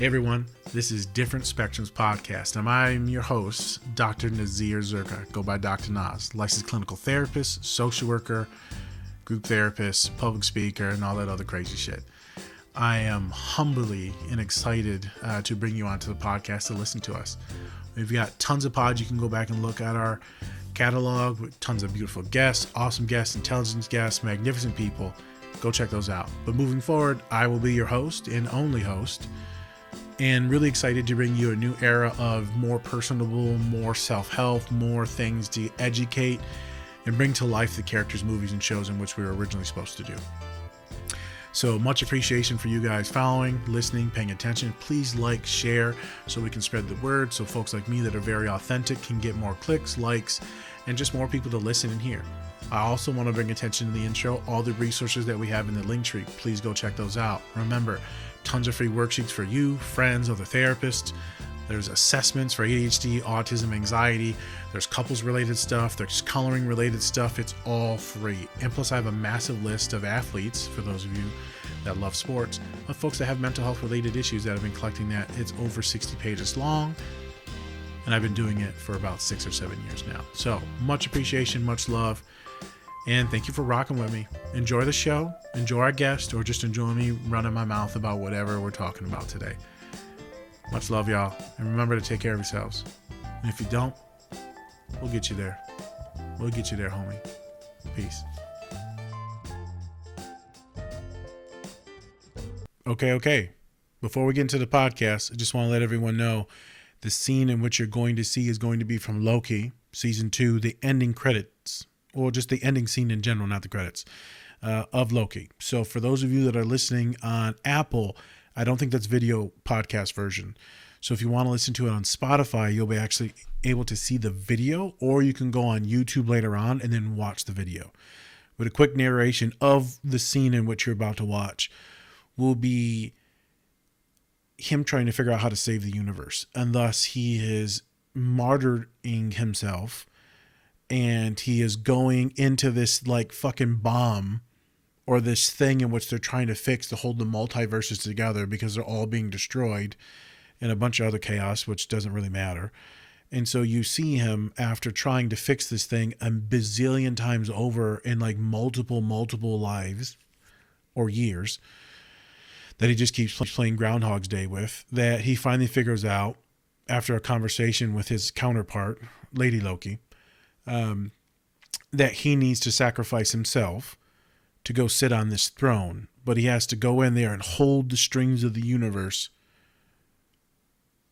Hey everyone, this is Different Spectrums Podcast, and I'm your host, Dr. Nazir Zerka. Go by Dr. Naz, licensed clinical therapist, social worker, group therapist, public speaker, and all that other crazy shit. I am humbly and excited to bring you onto the podcast to listen to us. We've got tons of pods. You can go back and look at our catalog with tons of beautiful guests, awesome guests, intelligent guests, magnificent people. Go check those out. But moving forward, I will be your host and only host, and really excited to bring you a new era of more personable, more self-help, more things to educate and bring to life the characters, movies, and shows in which we were originally supposed to do. So much appreciation for you guys following, listening, paying attention. Please like, share, so we can spread the word, so folks like me that are very authentic can get more clicks, likes, and just more people to listen and hear. I also want to bring attention to the intro, all the resources that we have in the link tree. Please go check those out. Remember, tons of free worksheets for you, friends, other therapists. There's assessments for ADHD, autism, anxiety. There's couples related stuff. There's coloring related stuff. It's all free. And plus I have a massive list of athletes, for those of you that love sports, of folks that have mental health related issues that have been collecting that. It's over 60 pages long. And I've been doing it for about 6 or 7 years now. So much appreciation, much love. And thank you for rocking with me. Enjoy the show, enjoy our guest, or just enjoy me running my mouth about whatever we're talking about today. Much love, y'all. And remember to take care of yourselves. And if you don't, we'll get you there. We'll get you there, homie. Peace. Okay. Before we get into the podcast, I just want to let everyone know the scene in which you're going to see is going to be from Loki, season 2, the ending credits. Or just the ending scene in general, not the credits, of Loki. So for those of you that are listening on Apple, I don't think that's video podcast version. So if you want to listen to it on Spotify, you'll be actually able to see the video, or you can go on YouTube later on and then watch the video. With a quick narration of the scene in which you're about to watch will be him trying to figure out how to save the universe. And thus he is martyring himself. And he is going into this like fucking bomb, or this thing in which they're trying to fix to hold the multiverses together because they're all being destroyed, and a bunch of other chaos, which doesn't really matter. And so you see him after trying to fix this thing a bazillion times over in like multiple lives or years that he just keeps playing Groundhog's Day with, that he finally figures out after a conversation with his counterpart, Lady Loki, that he needs to sacrifice himself to go sit on this throne, but he has to go in there and hold the strings of the universe,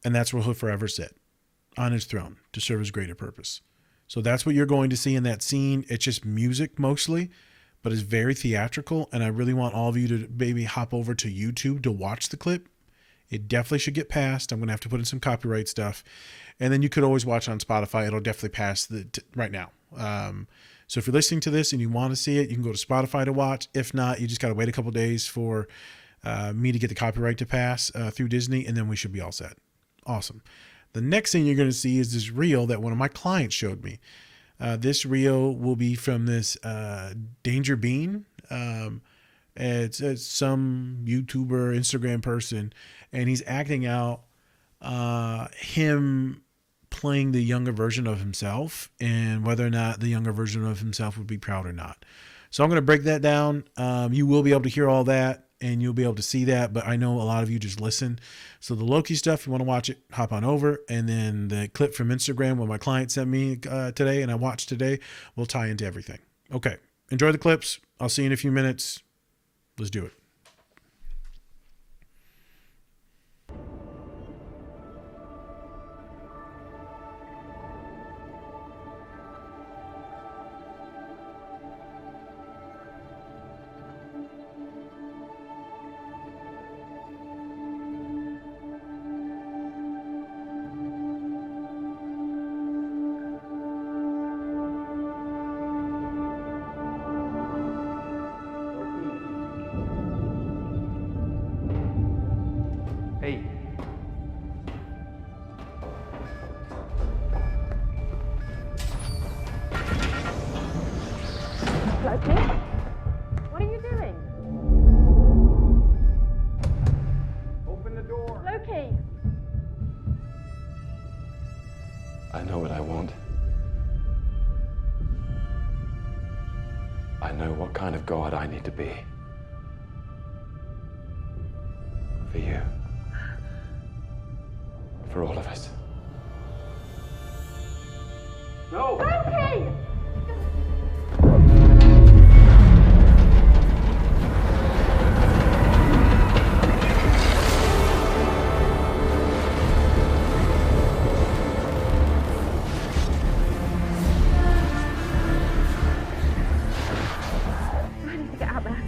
and that's where he'll forever sit, on his throne, to serve his greater purpose. So that's what you're going to see in that scene. It's just music mostly, but it's very theatrical, and I really want all of you to maybe hop over to YouTube to watch the clip. It definitely should get passed. I'm going to have to put in some copyright stuff. And then you could always watch on Spotify. It'll definitely pass right now. So if you're listening to this and you want to see it, you can go to Spotify to watch. If not, you just got to wait a couple days for me to get the copyright to pass through Disney, and then we should be all set. Awesome. The next thing you're going to see is this reel that one of my clients showed me. This reel will be from this Danger Bean. It's some YouTuber, Instagram person, and he's acting out him playing the younger version of himself, and whether or not the younger version of himself would be proud or not. So I'm going to break that down. You will be able to hear all that, and you'll be able to see that, but I know a lot of you just listen. So the Loki stuff, if you want to watch it, hop on over, and then the clip from Instagram, what my client sent me today and I watched today, will tie into everything. Okay, enjoy the clips. I'll see you in a few minutes. Let's do it. Okay. I know what I want. I know what kind of God I need to be. For you. For all of us. No! Okay! I need to get out of the house.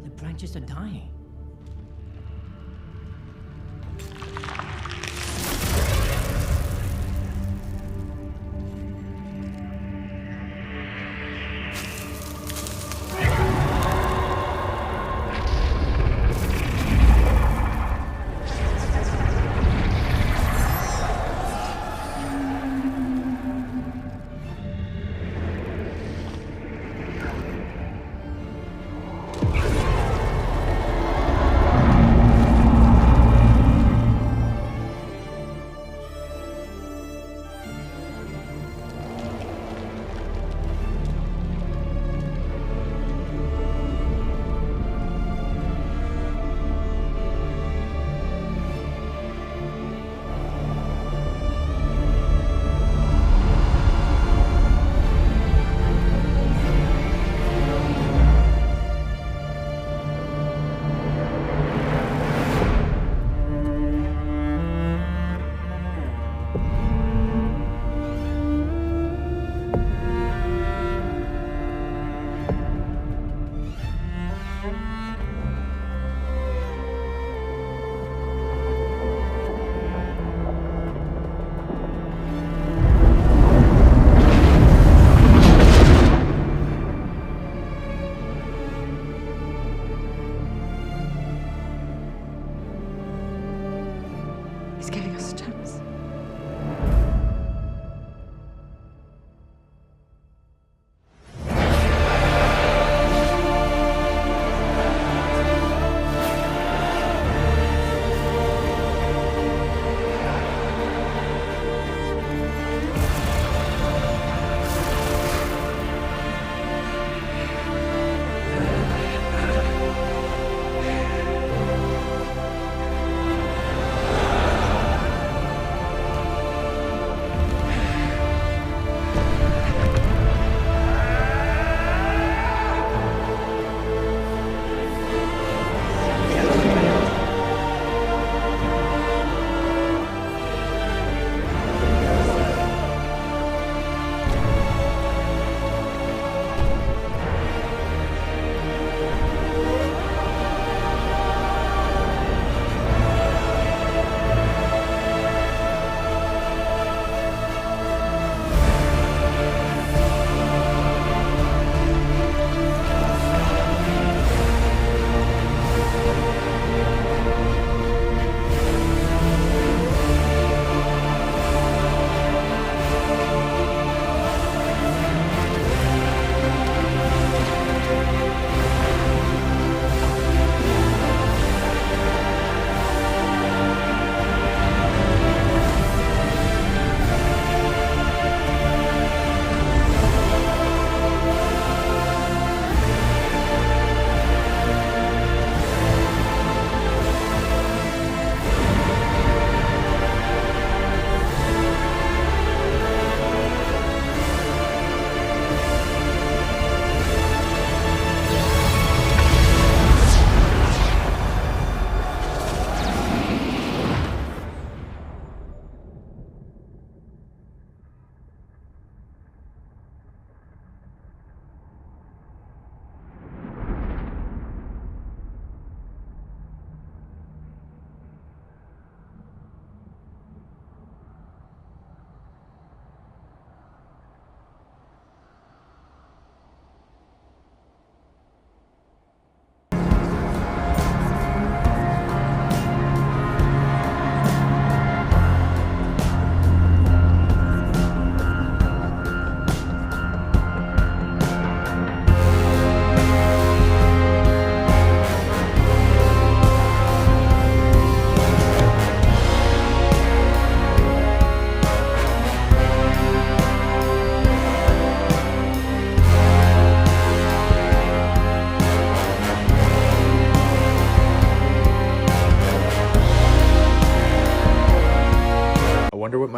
The branches are dying.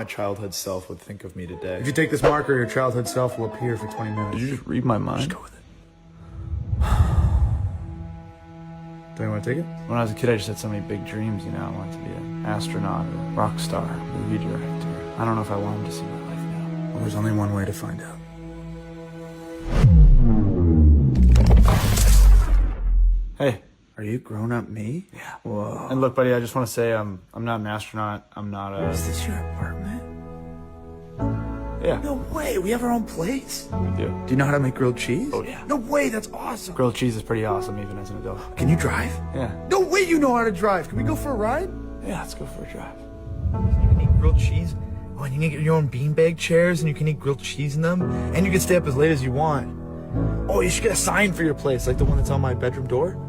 childhood self would think of me today. If you take this marker, your childhood self will appear for 20 minutes. Did you just read my mind? Just go with it. Do you want to take it? When I was a kid, I just had so many big dreams, you know. I wanted to be an astronaut, a rock star, movie director. I don't know if I want him to see my life now. Well, there's only one way to find out. Hey. Are you grown-up me? Yeah. Whoa. And look, buddy, I just want to say I'm not an astronaut. I'm not a... Is this your apartment? Yeah. No way, we have our own place. We do. Do you know how to make grilled cheese? Oh, yeah. No way, that's awesome. Grilled cheese is pretty awesome, even as an adult. Can you drive? Yeah. No way you know how to drive. Can we go for a ride? Yeah, let's go for a drive. You can eat grilled cheese. Oh, and you can get your own beanbag chairs and you can eat grilled cheese in them. And you can stay up as late as you want. Oh, you should get a sign for your place, like the one that's on my bedroom door.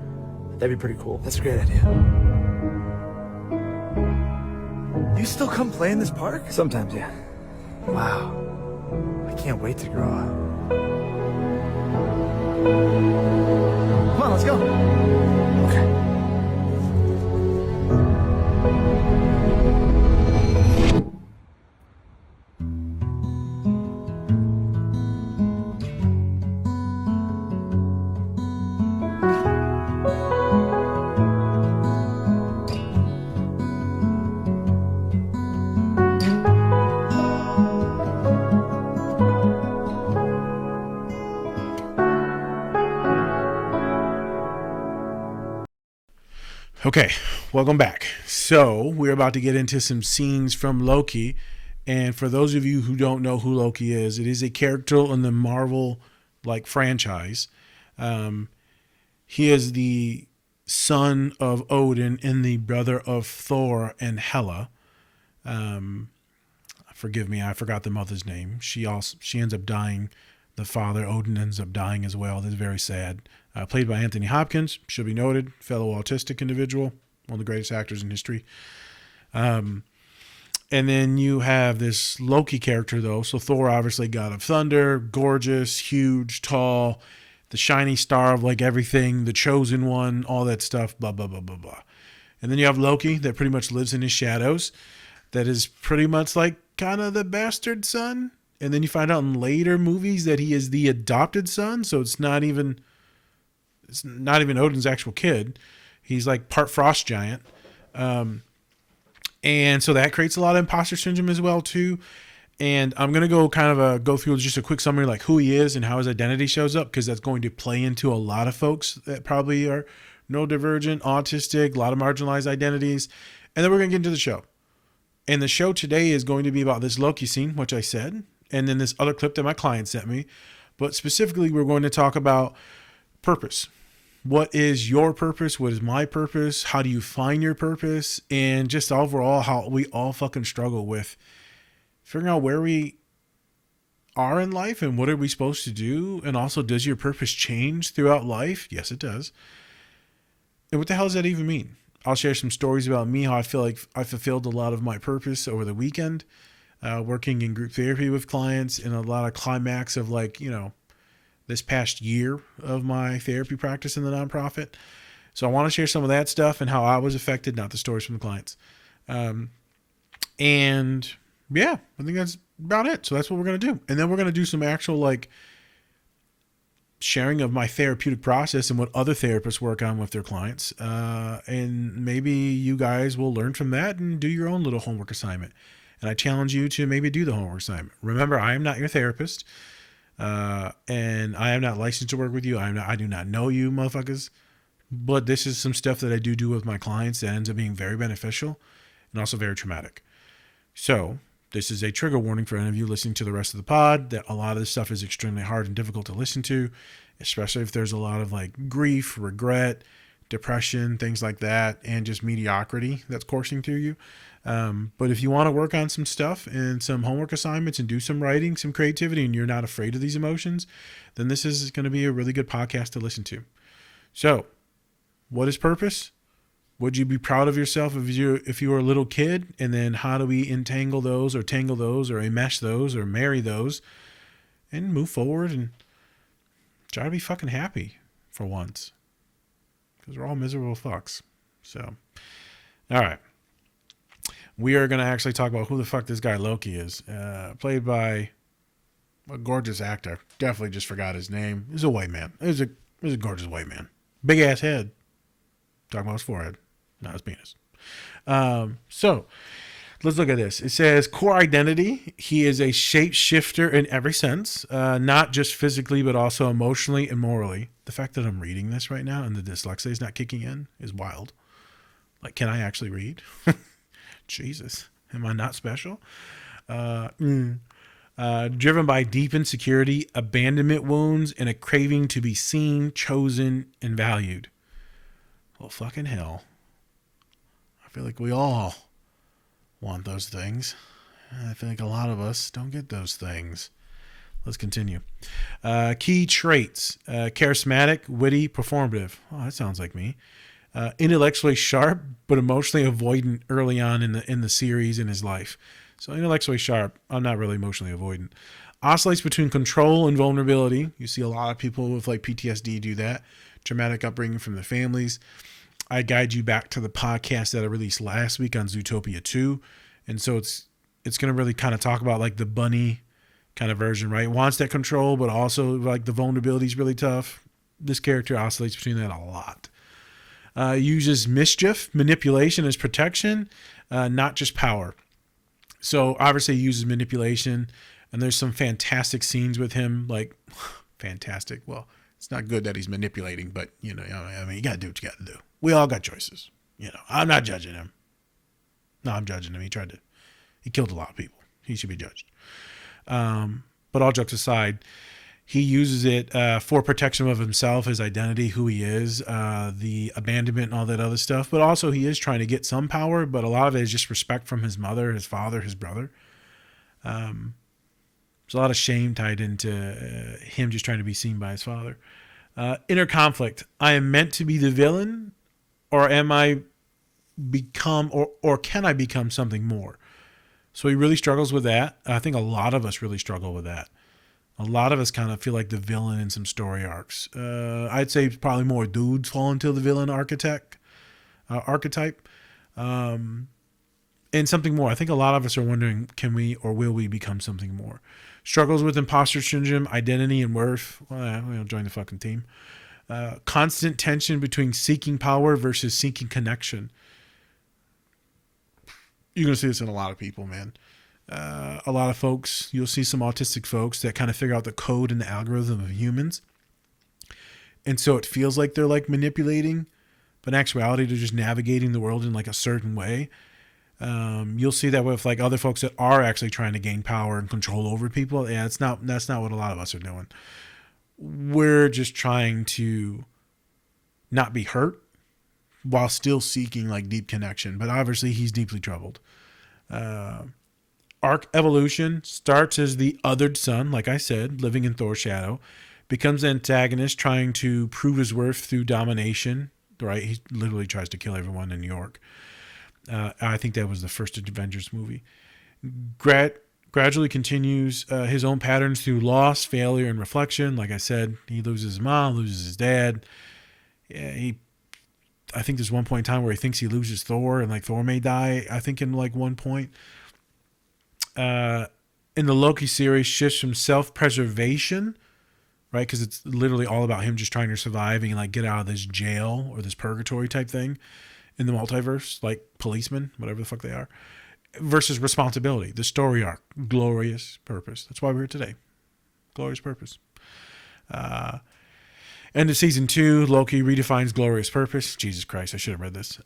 That'd be pretty cool. That's a great idea. You still come play in this park? Sometimes, yeah. Wow. I can't wait to grow up. Come on, let's go. Okay. Okay, welcome back. So we're about to get into some scenes from Loki. And for those of you who don't know who Loki is, it is a character in the Marvel franchise. He is the son of Odin and the brother of Thor and Hela. Forgive me, I forgot the mother's name. She ends up dying. The father, Odin, ends up dying as well. That's very sad. Played by Anthony Hopkins, should be noted, fellow autistic individual, one of the greatest actors in history. And then you have this Loki character, though. So Thor, obviously, God of Thunder, gorgeous, huge, tall, the shiny star of everything, the chosen one, all that stuff, blah, blah, blah, blah, blah. And then you have Loki that pretty much lives in his shadows, that is pretty much kind of the bastard son. And then you find out in later movies that he is the adopted son, so it's not even Odin's actual kid. He's part frost giant. And so that creates a lot of imposter syndrome as well too. And I'm going to go go through just a quick summary who he is and how his identity shows up, because that's going to play into a lot of folks that probably are neurodivergent, autistic, a lot of marginalized identities. And then we're going to get into the show. And the show today is going to be about this Loki scene, which I said, and then this other clip that my client sent me. But specifically, we're going to talk about purpose. What is your purpose? What is my purpose? How do you find your purpose? And just overall, how we all fucking struggle with figuring out where we are in life and what are we supposed to do? And also, does your purpose change throughout life? Yes, it does. And what the hell does that even mean? I'll share some stories about me, how I feel like I fulfilled a lot of my purpose over the weekend, working in group therapy with clients, and a lot of climax of this past year of my therapy practice in the nonprofit. So I want to share some of that stuff and how I was affected, not the stories from the clients. And yeah, I think that's about it. So that's what we're going to do. And then we're going to do some actual sharing of my therapeutic process and what other therapists work on with their clients. And maybe you guys will learn from that and do your own little homework assignment. And I challenge you to maybe do the homework assignment. Remember, I am not your therapist. And I am not licensed to work with you. I do not know you motherfuckers, but this is some stuff that I do with my clients that ends up being very beneficial and also very traumatic. So this is a trigger warning for any of you listening to the rest of the pod, that a lot of this stuff is extremely hard and difficult to listen to, especially if there's a lot of grief, regret, depression, things like that, and just mediocrity that's coursing through you. But if you want to work on some stuff and some homework assignments and do some writing, some creativity, and you're not afraid of these emotions, then this is going to be a really good podcast to listen to. So, what is purpose? Would you be proud of yourself if you were a little kid? And then how do we entangle those or tangle those or enmesh those or marry those and move forward and try to be fucking happy for once? Because we're all miserable fucks. So, all right. we are going to actually talk about who the fuck this guy Loki is. Played by a gorgeous actor. Definitely just forgot his name. He's a white man. He's a gorgeous white man. Big ass head. Talking about his forehead, not his penis. So let's look at this. It says core identity. He is a shapeshifter in every sense, not just physically, but also emotionally and morally. The fact that I'm reading this right now and the dyslexia is not kicking in is wild. Like, can I actually read? Jesus, am I not special? Driven by deep insecurity, abandonment wounds, and a craving to be seen, chosen, and valued. Well, fucking hell. I feel like we all want those things. I feel like a lot of us don't get those things. Let's continue. Key traits. Charismatic, witty, performative. Oh, that sounds like me. Intellectually sharp, but emotionally avoidant early on in the series in his life. So intellectually sharp, I'm not really emotionally avoidant. Oscillates between control and vulnerability. You see a lot of people with like PTSD do that. Traumatic upbringing from their families. I guide you back to the podcast that I released last week on Zootopia 2. And so it's going to really kind of talk about like the bunny kind of version, right? Wants that control, but also like the vulnerability is really tough. This character oscillates between that a lot. Uses mischief, manipulation as protection, not just power. So obviously he uses manipulation, and there's some fantastic scenes with him, like fantastic. Well, it's not good that he's manipulating, but you know, I mean, you got to do what you got to do. We all got choices. You know, I'm not judging him. No, I'm judging him. He killed a lot of people. He should be judged. But all jokes aside, he uses it for protection of himself, his identity, who he is, the abandonment and all that other stuff. But also he is trying to get some power, but a lot of it is just respect from his mother, his father, his brother. There's a lot of shame tied into him just trying to be seen by his father. Inner conflict. I am meant to be the villain, or am I become, or can I become something more? So he really struggles with that. I think a lot of us really struggle with that. A lot of us kind of feel like the villain in some story arcs. I'd say probably more dudes fall into the villain archetype. And something more. I think a lot of us are wondering, can we or will we become something more? Struggles with imposter syndrome, identity, and worth. Well, we'll join the fucking team. Constant tension between seeking power versus seeking connection. You're going to see this in a lot of people, man. A lot of folks, you'll see some autistic folks that kind of figure out the code and the algorithm of humans. And so it feels like they're like manipulating, but in actuality, they're just navigating the world in like a certain way. You'll see that with like other folks that are actually trying to gain power and control over people. Yeah, that's not what a lot of us are doing. We're just trying to not be hurt while still seeking like deep connection. But obviously he's deeply troubled. Arc evolution starts as the othered son, like I said, living in Thor's shadow, becomes antagonist, trying to prove his worth through domination, right? He literally tries to kill everyone in New York. I think that was the first Avengers movie. Gradually continues his own patterns through loss, failure, and reflection. Like I said, he loses his mom, loses his dad. Yeah, I think there's one point in time where he thinks he loses Thor, and like Thor may die, I think in like one point. In the Loki series, shifts from self-preservation, right? Because it's literally all about him just trying to survive and like get out of this jail or this purgatory type thing in the multiverse, like policemen, whatever the fuck they are, versus responsibility. The story arc, glorious purpose. That's why we're here today. Glorious purpose. End of season 2, Loki redefines glorious purpose. Jesus Christ, I should have read this.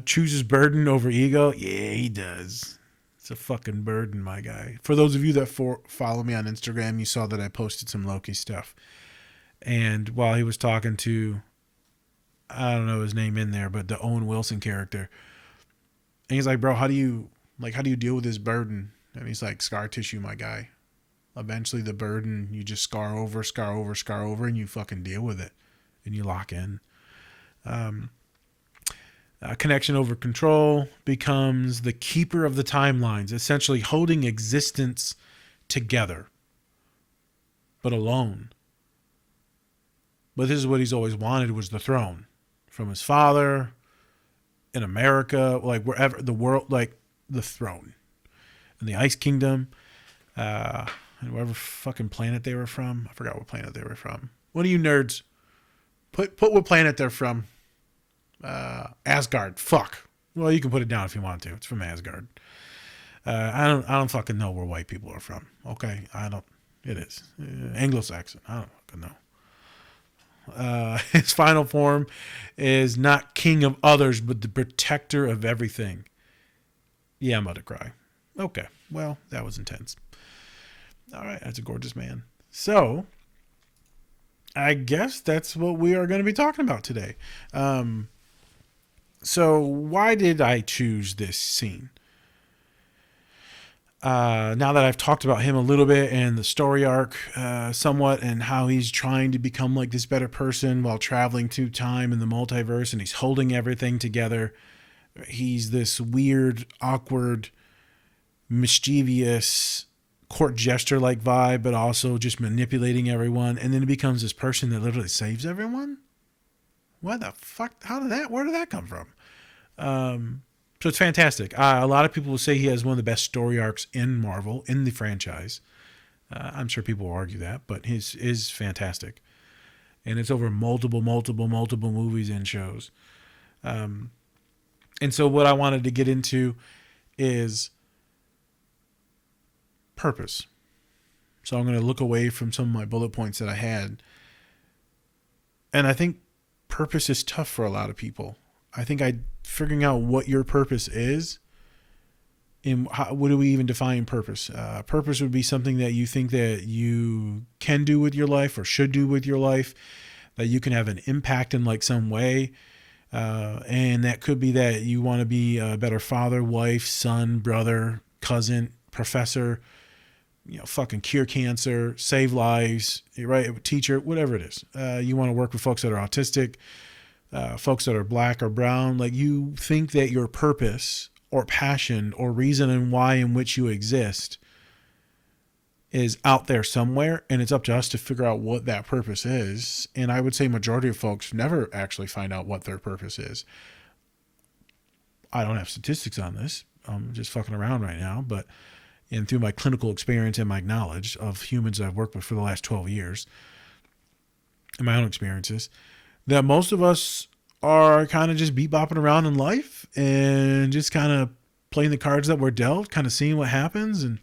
Chooses burden over ego. Yeah, he does. It's a fucking burden, my guy. For those of you that follow me on Instagram, you saw that I posted some Loki stuff. And while he was talking to, I don't know his name in there, but the Owen Wilson character, and he's like, bro, how do you deal with this burden? And he's like, scar tissue, my guy. Eventually the burden, you just scar over, and you fucking deal with it. And you lock in. Connection over control becomes the keeper of the timelines, essentially holding existence together, but alone. But this is what he's always wanted, was the throne. From his father, in America, like wherever the world, like the throne. And the Ice Kingdom, and whatever fucking planet they were from. I forgot what planet they were from. One of you nerds, put what planet they're from. Asgard. Fuck. Well, you can put it down if you want to. It's from Asgard. I don't fucking know where white people are from. Okay, I don't. It is Anglo-Saxon. I don't fucking know. His final form is not king of others, but the protector of everything. Yeah, I'm about to cry. Okay, well, that was intense. All right, that's a gorgeous man. So, I guess that's what we are going to be talking about today. So, why did I choose this scene? Now that I've talked about him a little bit and the story arc somewhat, and how he's trying to become like this better person while traveling through time in the multiverse, and he's holding everything together. He's this weird, awkward, mischievous court jester like vibe, but also just manipulating everyone. And then he becomes this person that literally saves everyone. What the fuck? Where did that come from? So it's fantastic. A lot of people will say he has one of the best story arcs in Marvel, in the franchise. I'm sure people will argue that, but his is fantastic. And it's over multiple movies and shows. And so what I wanted to get into is purpose. So I'm going to look away from some of my bullet points that I had. And I think purpose is tough for a lot of people. I think figuring out what your purpose is, and what do we even define purpose? Purpose would be something that you think that you can do with your life or should do with your life, that you can have an impact in like some way. And that could be that you want to be a better father, wife, son, brother, cousin, professor, fucking cure cancer, save lives, right? Teacher, whatever it is. You want to work with folks that are autistic, folks that are black or brown. Like, you think that your purpose or passion or reason and why in which you exist is out there somewhere, and it's up to us to figure out what that purpose is. And I would say majority of folks never actually find out what their purpose is. I don't have statistics on this. I'm just fucking around right now, and through my clinical experience and my knowledge of humans I've worked with for the last 12 years and my own experiences, that most of us are kind of just bebopping around in life and just kind of playing the cards that we're dealt, kind of seeing what happens and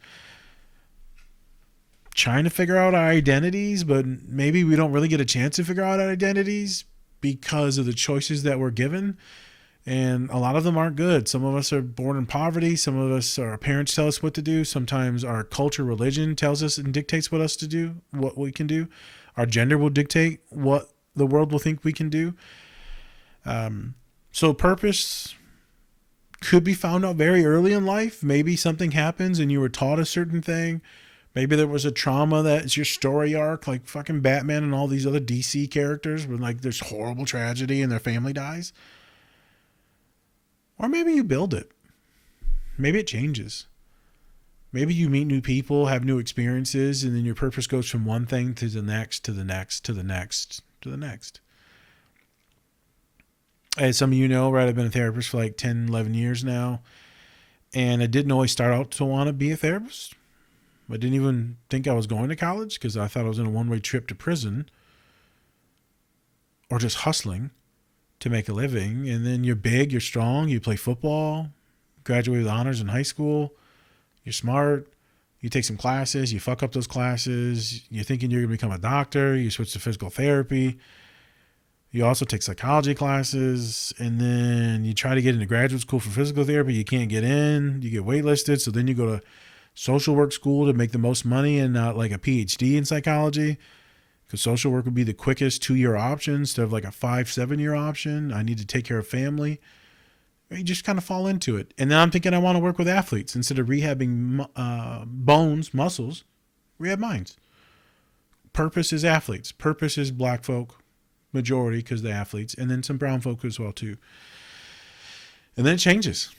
trying to figure out our identities, but maybe we don't really get a chance to figure out our identities because of the choices that we're given. And a lot of them aren't good. Some of us are born in poverty. Some of us, our parents tell us what to do. Sometimes our culture, religion tells us and dictates what us to do, what we can do. Our gender will dictate what the world will think we can do. So purpose could be found out very early in life. Maybe something happens and you were taught a certain thing. Maybe there was a trauma that's your story arc, like fucking Batman and all these other DC characters, when like there's horrible tragedy and their family dies. Or maybe you build it. Maybe it changes. Maybe you meet new people, have new experiences, and then your purpose goes from one thing to the next, to the next, to the next, to the next. As some of you know, right, I've been a therapist for like 10, 11 years now. And I didn't always start out to want to be a therapist. I didn't even think I was going to college because I thought I was in a one-way trip to prison or just hustling to make a living. And then you're big, you're strong, you play football, graduate with honors in high school, you're smart, you take some classes, you fuck up those classes, you're thinking you're going to become a doctor, you switch to physical therapy, you also take psychology classes, and then you try to get into graduate school for physical therapy, you can't get in, you get waitlisted, so then you go to social work school to make the most money and not like a PhD in psychology. Because social work would be the quickest 2-year option instead of like a 5-7-year option. I need to take care of family. You just kind of fall into it. And then I'm thinking I want to work with athletes. Instead of rehabbing bones, muscles, rehab minds. Purpose is athletes. Purpose is black folk, majority because the athletes. And then some brown folk as well too. And then it changes.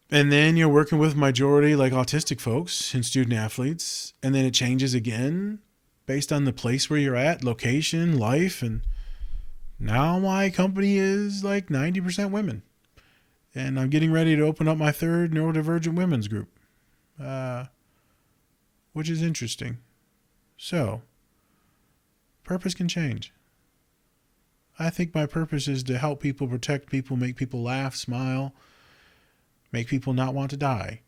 And then you're working with majority like autistic folks and student athletes. And then it changes again. Based on the place where you're at, location, life, and now my company is like 90% women. And I'm getting ready to open up my third neurodivergent women's group, which is interesting. So, purpose can change. I think my purpose is to help people, protect people, make people laugh, smile, make people not want to die,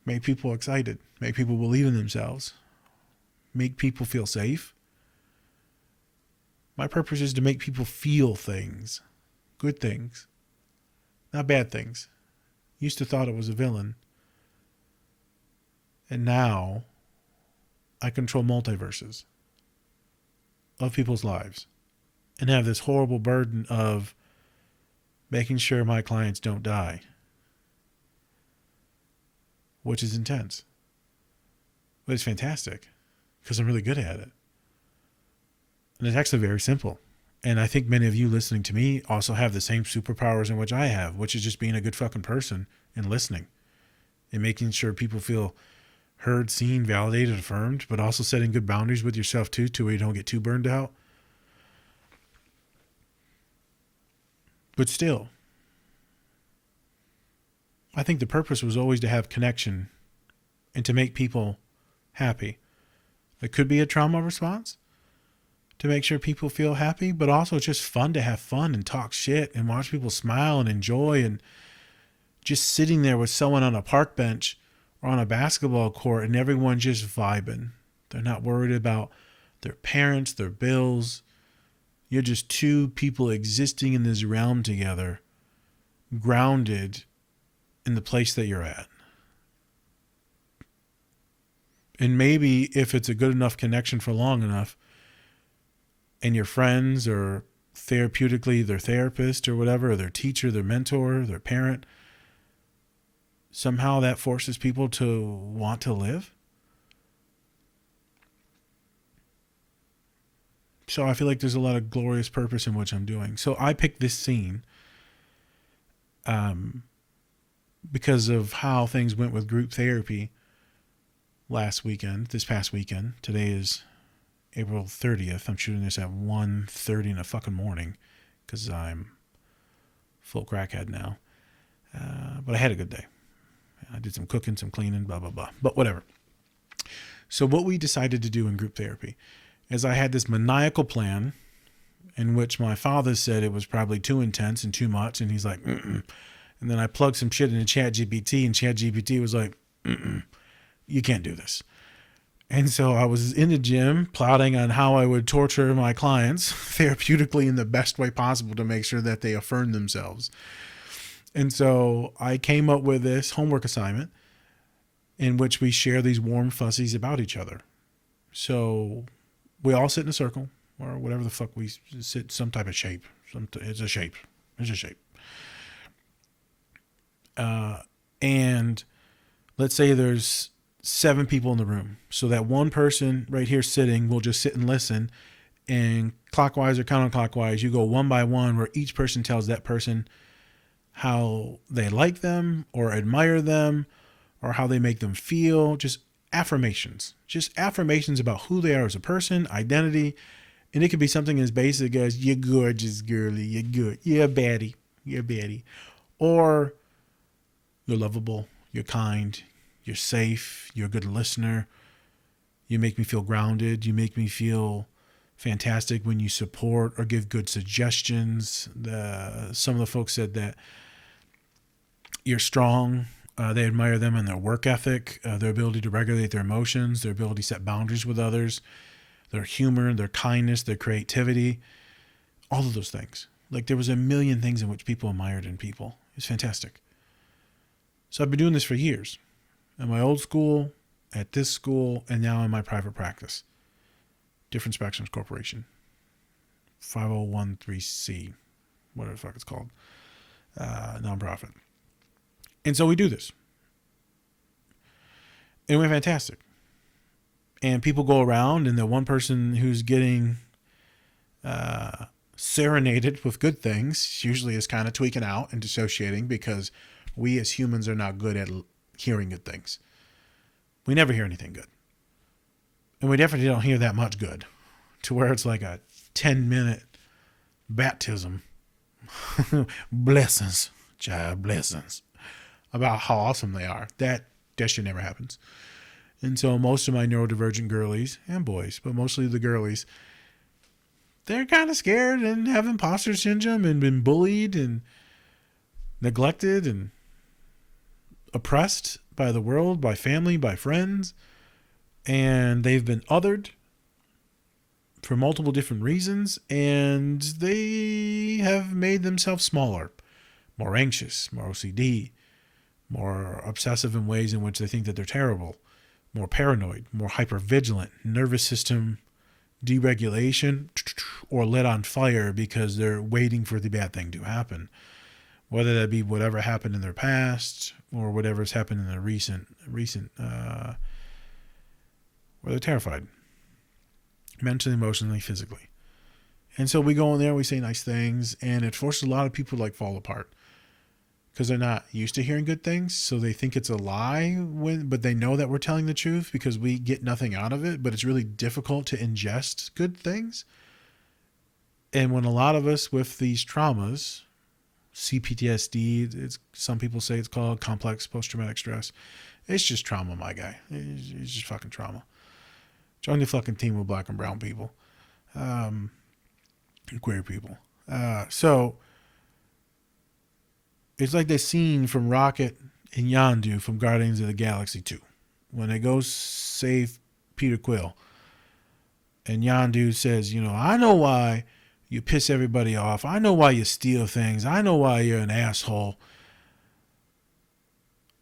make people excited, make people believe in themselves, make people feel safe. My purpose is to make people feel things, good things, not bad things. Used to thought it was a villain. And now I control multiverses of people's lives and have this horrible burden of making sure my clients don't die, which is intense. But it's fantastic because I'm really good at it. And it's actually very simple. And I think many of you listening to me also have the same superpowers in which I have, which is just being a good fucking person and listening and making sure people feel heard, seen, validated, affirmed, but also setting good boundaries with yourself too, to where you don't get too burned out. But still, I think the purpose was always to have connection and to make people happy. It could be a trauma response to make sure people feel happy, but also it's just fun to have fun and talk shit and watch people smile and enjoy, and just sitting there with someone on a park bench or on a basketball court and everyone just vibing. They're not worried about their parents, their bills. You're just two people existing in this realm together, grounded in the place that you're at. And maybe if it's a good enough connection for long enough, and your friends or therapeutically their therapist or whatever, or their teacher, their mentor, their parent, somehow that forces people to want to live. So I feel like there's a lot of glorious purpose in what I'm doing. So I picked this scene because of how things went with group therapy this past weekend. Today is April 30th. I'm shooting this at 1:30 in the fucking morning because I'm full crackhead now. But I had a good day. I did some cooking, some cleaning, blah, blah, blah. But whatever. So what we decided to do in group therapy is I had this maniacal plan in which my father said it was probably too intense and too much. And he's like, mm-mm. And then I plugged some shit into ChatGPT, and ChatGPT was like, mm-mm, you can't do this. And so I was in the gym plotting on how I would torture my clients therapeutically in the best way possible to make sure that they affirm themselves. And so I came up with this homework assignment in which we share these warm fuzzies about each other. So we all sit in a circle or whatever the fuck we sit, some type of shape. It's a shape. And let's say there's 7 people in the room. So that one person right here sitting will just sit and listen, and clockwise or counterclockwise, you go one by one where each person tells that person how they like them or admire them or how they make them feel. Just affirmations about who they are as a person, identity. And it could be something as basic as, you're gorgeous, girly, you're good, you're a baddie. Or you're lovable, you're kind, you're safe, you're a good listener, you make me feel grounded, you make me feel fantastic when you support or give good suggestions. Some of the folks said that you're strong. They admire them and their work ethic, their ability to regulate their emotions, their ability to set boundaries with others, their humor, their kindness, their creativity, all of those things. Like, there was a million things in which people admired in people. It's fantastic. So I've been doing this for years. At my old school, at this school, and now in my private practice. Different Spectrums Corporation. 5013C. Whatever the fuck it's called. Nonprofit. And so we do this. And we're fantastic. And people go around, and the one person who's getting serenaded with good things usually is kind of tweaking out and dissociating, because we as humans are not good at hearing good things. We never hear anything good. And we definitely don't hear that much good to where it's like a 10-minute baptism blessings, child, blessings, about how awesome they are. That shit never happens. And so most of my neurodivergent girlies and boys, but mostly the girlies, they're kind of scared and have imposter syndrome and been bullied and neglected and oppressed by the world, by family, by friends. And they've been othered for multiple different reasons. And they have made themselves smaller, more anxious, more OCD, more obsessive in ways in which they think that they're terrible, more paranoid, more hypervigilant, nervous system deregulation, or lit on fire because they're waiting for the bad thing to happen. Whether that be whatever happened in their past or whatever's happened in their recent, where they're terrified, mentally, emotionally, physically. And so we go in there, we say nice things, and it forces a lot of people to like fall apart because they're not used to hearing good things. So they think it's a lie but they know that we're telling the truth because we get nothing out of it, but it's really difficult to ingest good things. And when a lot of us with these traumas, CPTSD, some people say it's called complex post-traumatic stress. It's just trauma, my guy. It's just fucking trauma. Join the fucking team with black and brown people, queer people. So it's like the scene from Rocket and Yondu from Guardians of the Galaxy 2, when they go save Peter Quill, and Yondu says, I know why you piss everybody off. I know why you steal things. I know why you're an asshole.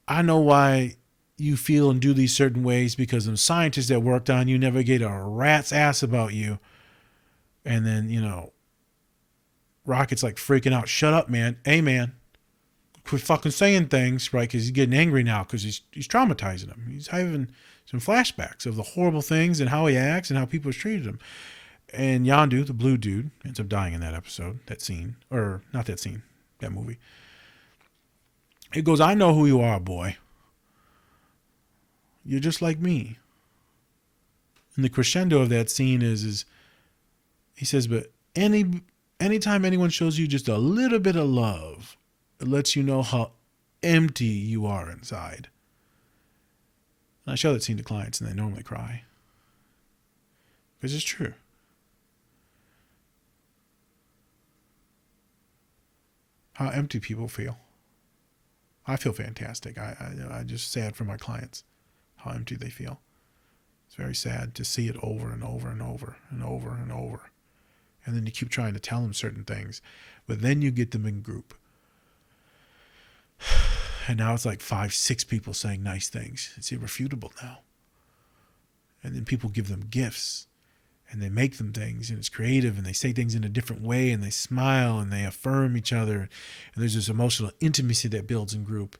I know why you feel and do these certain ways because them scientists that worked on you never gave a rat's ass about you. And then, Rocket's like freaking out. Shut up, man. Hey, man. Quit fucking saying things, right? Because he's getting angry now because he's traumatizing him. He's having some flashbacks of the horrible things and how he acts and how people have treated him. And Yondu, the blue dude, ends up dying in that episode, that scene. Or not that scene, that movie. It goes, I know who you are, boy. You're just like me. And the crescendo of that scene is he says, but anytime anyone shows you just a little bit of love, it lets you know how empty you are inside. And I show that scene to clients and they normally cry. Because it's true. How empty people feel. I feel fantastic. I just sad for my clients, how empty they feel. It's very sad to see it over and over and over and over and over. And then you keep trying to tell them certain things, but then you get them in group. And now it's like 5, 6 people saying nice things. It's irrefutable now. And then people give them gifts and they make them things and it's creative and they say things in a different way and they smile and they affirm each other. And there's this emotional intimacy that builds in group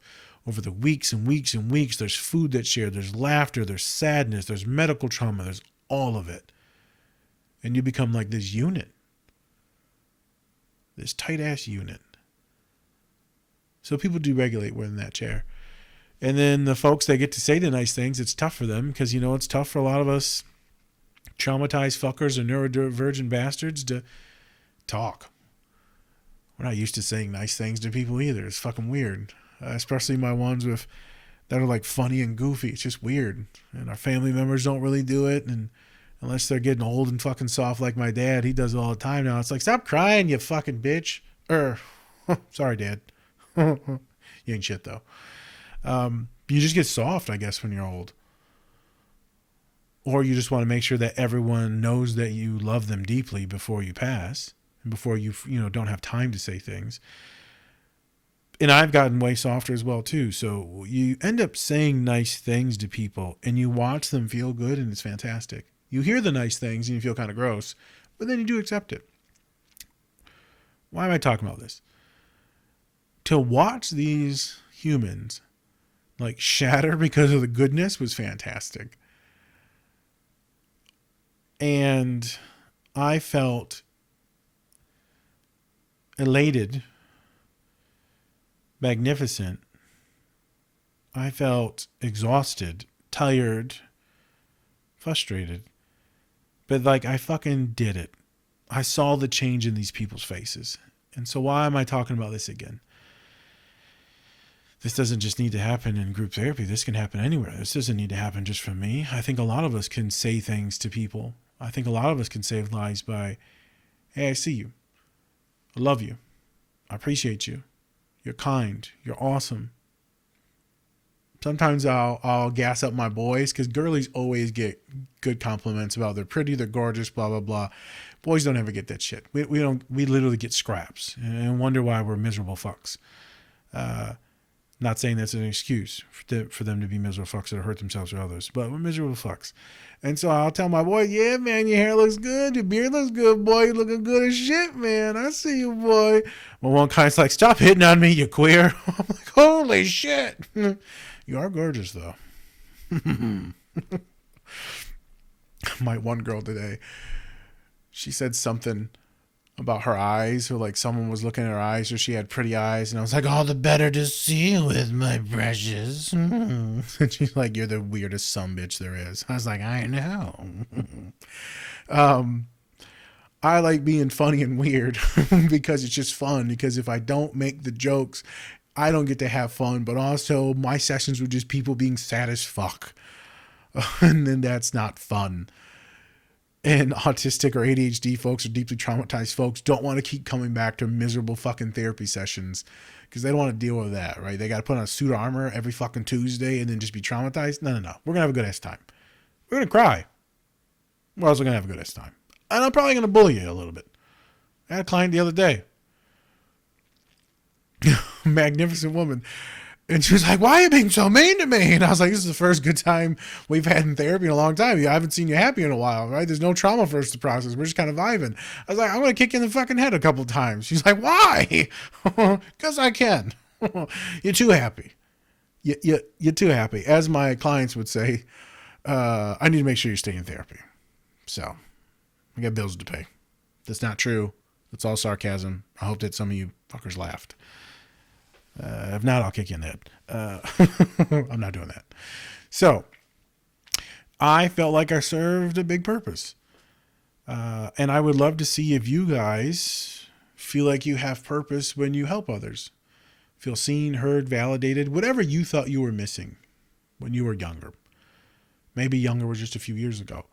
over the weeks and weeks and weeks. There's food that's shared. There's laughter. There's sadness. There's medical trauma. There's all of it. And you become like this unit. This tight ass unit. So people deregulate within that chair. And then the folks that get to say the nice things, it's tough for them because, it's tough for a lot of us traumatized fuckers or neurodivergent bastards to talk. We're not used to saying nice things to people either. It's fucking weird. Especially my ones that are like funny and goofy. It's just weird. And our family members don't really do it. And unless they're getting old and fucking soft like my dad, he does it all the time now. It's like, stop crying, you fucking bitch. Sorry, Dad. You ain't shit though. You just get soft, I guess, when you're old. Or you just want to make sure that everyone knows that you love them deeply before you pass and before you don't have time to say things. And I've gotten way softer as well too. So you end up saying nice things to people and you watch them feel good and it's fantastic. You hear the nice things and you feel kind of gross, but then you do accept it. Why am I talking about this? To watch these humans like shatter because of the goodness was fantastic. And I felt elated, magnificent. I felt exhausted, tired, frustrated. But like I fucking did it. I saw the change in these people's faces. And so why am I talking about this again? This doesn't just need to happen in group therapy. This can happen anywhere. This doesn't need to happen just for me. I think a lot of us can say things to people. I think a lot of us can save lives by, hey, I see you. I love you. I appreciate you. You're kind. You're awesome. Sometimes I'll gas up my boys because girlies always get good compliments about they're pretty, they're gorgeous, blah, blah, blah. Boys don't ever get that shit. We literally get scraps and wonder why we're miserable fucks. Not saying that's an excuse for them to be miserable fucks that hurt themselves or others, but we're miserable fucks. And so I'll tell my boy, yeah, man, your hair looks good. Your beard looks good, boy. You're looking good as shit, man. I see you, boy. Well, one guy's like, stop hitting on me, you queer. I'm like, holy shit. You are gorgeous, though. My one girl today, she said something about her eyes, or like someone was looking at her eyes, or she had pretty eyes, and I was like, all the better to see you with, my precious. And she's like, you're the weirdest sumbitch there is. I was like, I know. I like being funny and weird because it's just fun, because if I don't make the jokes, I don't get to have fun, but also my sessions were just people being sad as fuck. And then that's not fun. And autistic or ADHD folks or deeply traumatized folks don't want to keep coming back to miserable fucking therapy sessions because they don't want to deal with that, right? They got to put on a suit of armor every fucking Tuesday and then just be traumatized. No. We're going to have a good ass time. We're going to cry. We're also going to have a good ass time. And I'm probably going to bully you a little bit. I had a client the other day. Magnificent woman. And she was like, why are you being so mean to me? And I was like, this is the first good time we've had in therapy in a long time. I haven't seen you happy in a while, right? There's no trauma for us to process. We're just kind of vibing. I was like, I'm going to kick you in the fucking head a couple of times. She's like, why? Because I can. You're too happy. You're too happy. As my clients would say, I need to make sure you stay in therapy. So I got bills to pay. That's not true. That's all sarcasm. I hope that some of you fuckers laughed. If not, I'll kick you in the head. I'm not doing that. So I felt like I served a big purpose. And I would love to see if you guys feel like you have purpose when you help others. Feel seen, heard, validated, whatever you thought you were missing when you were younger. Maybe younger was just a few years ago.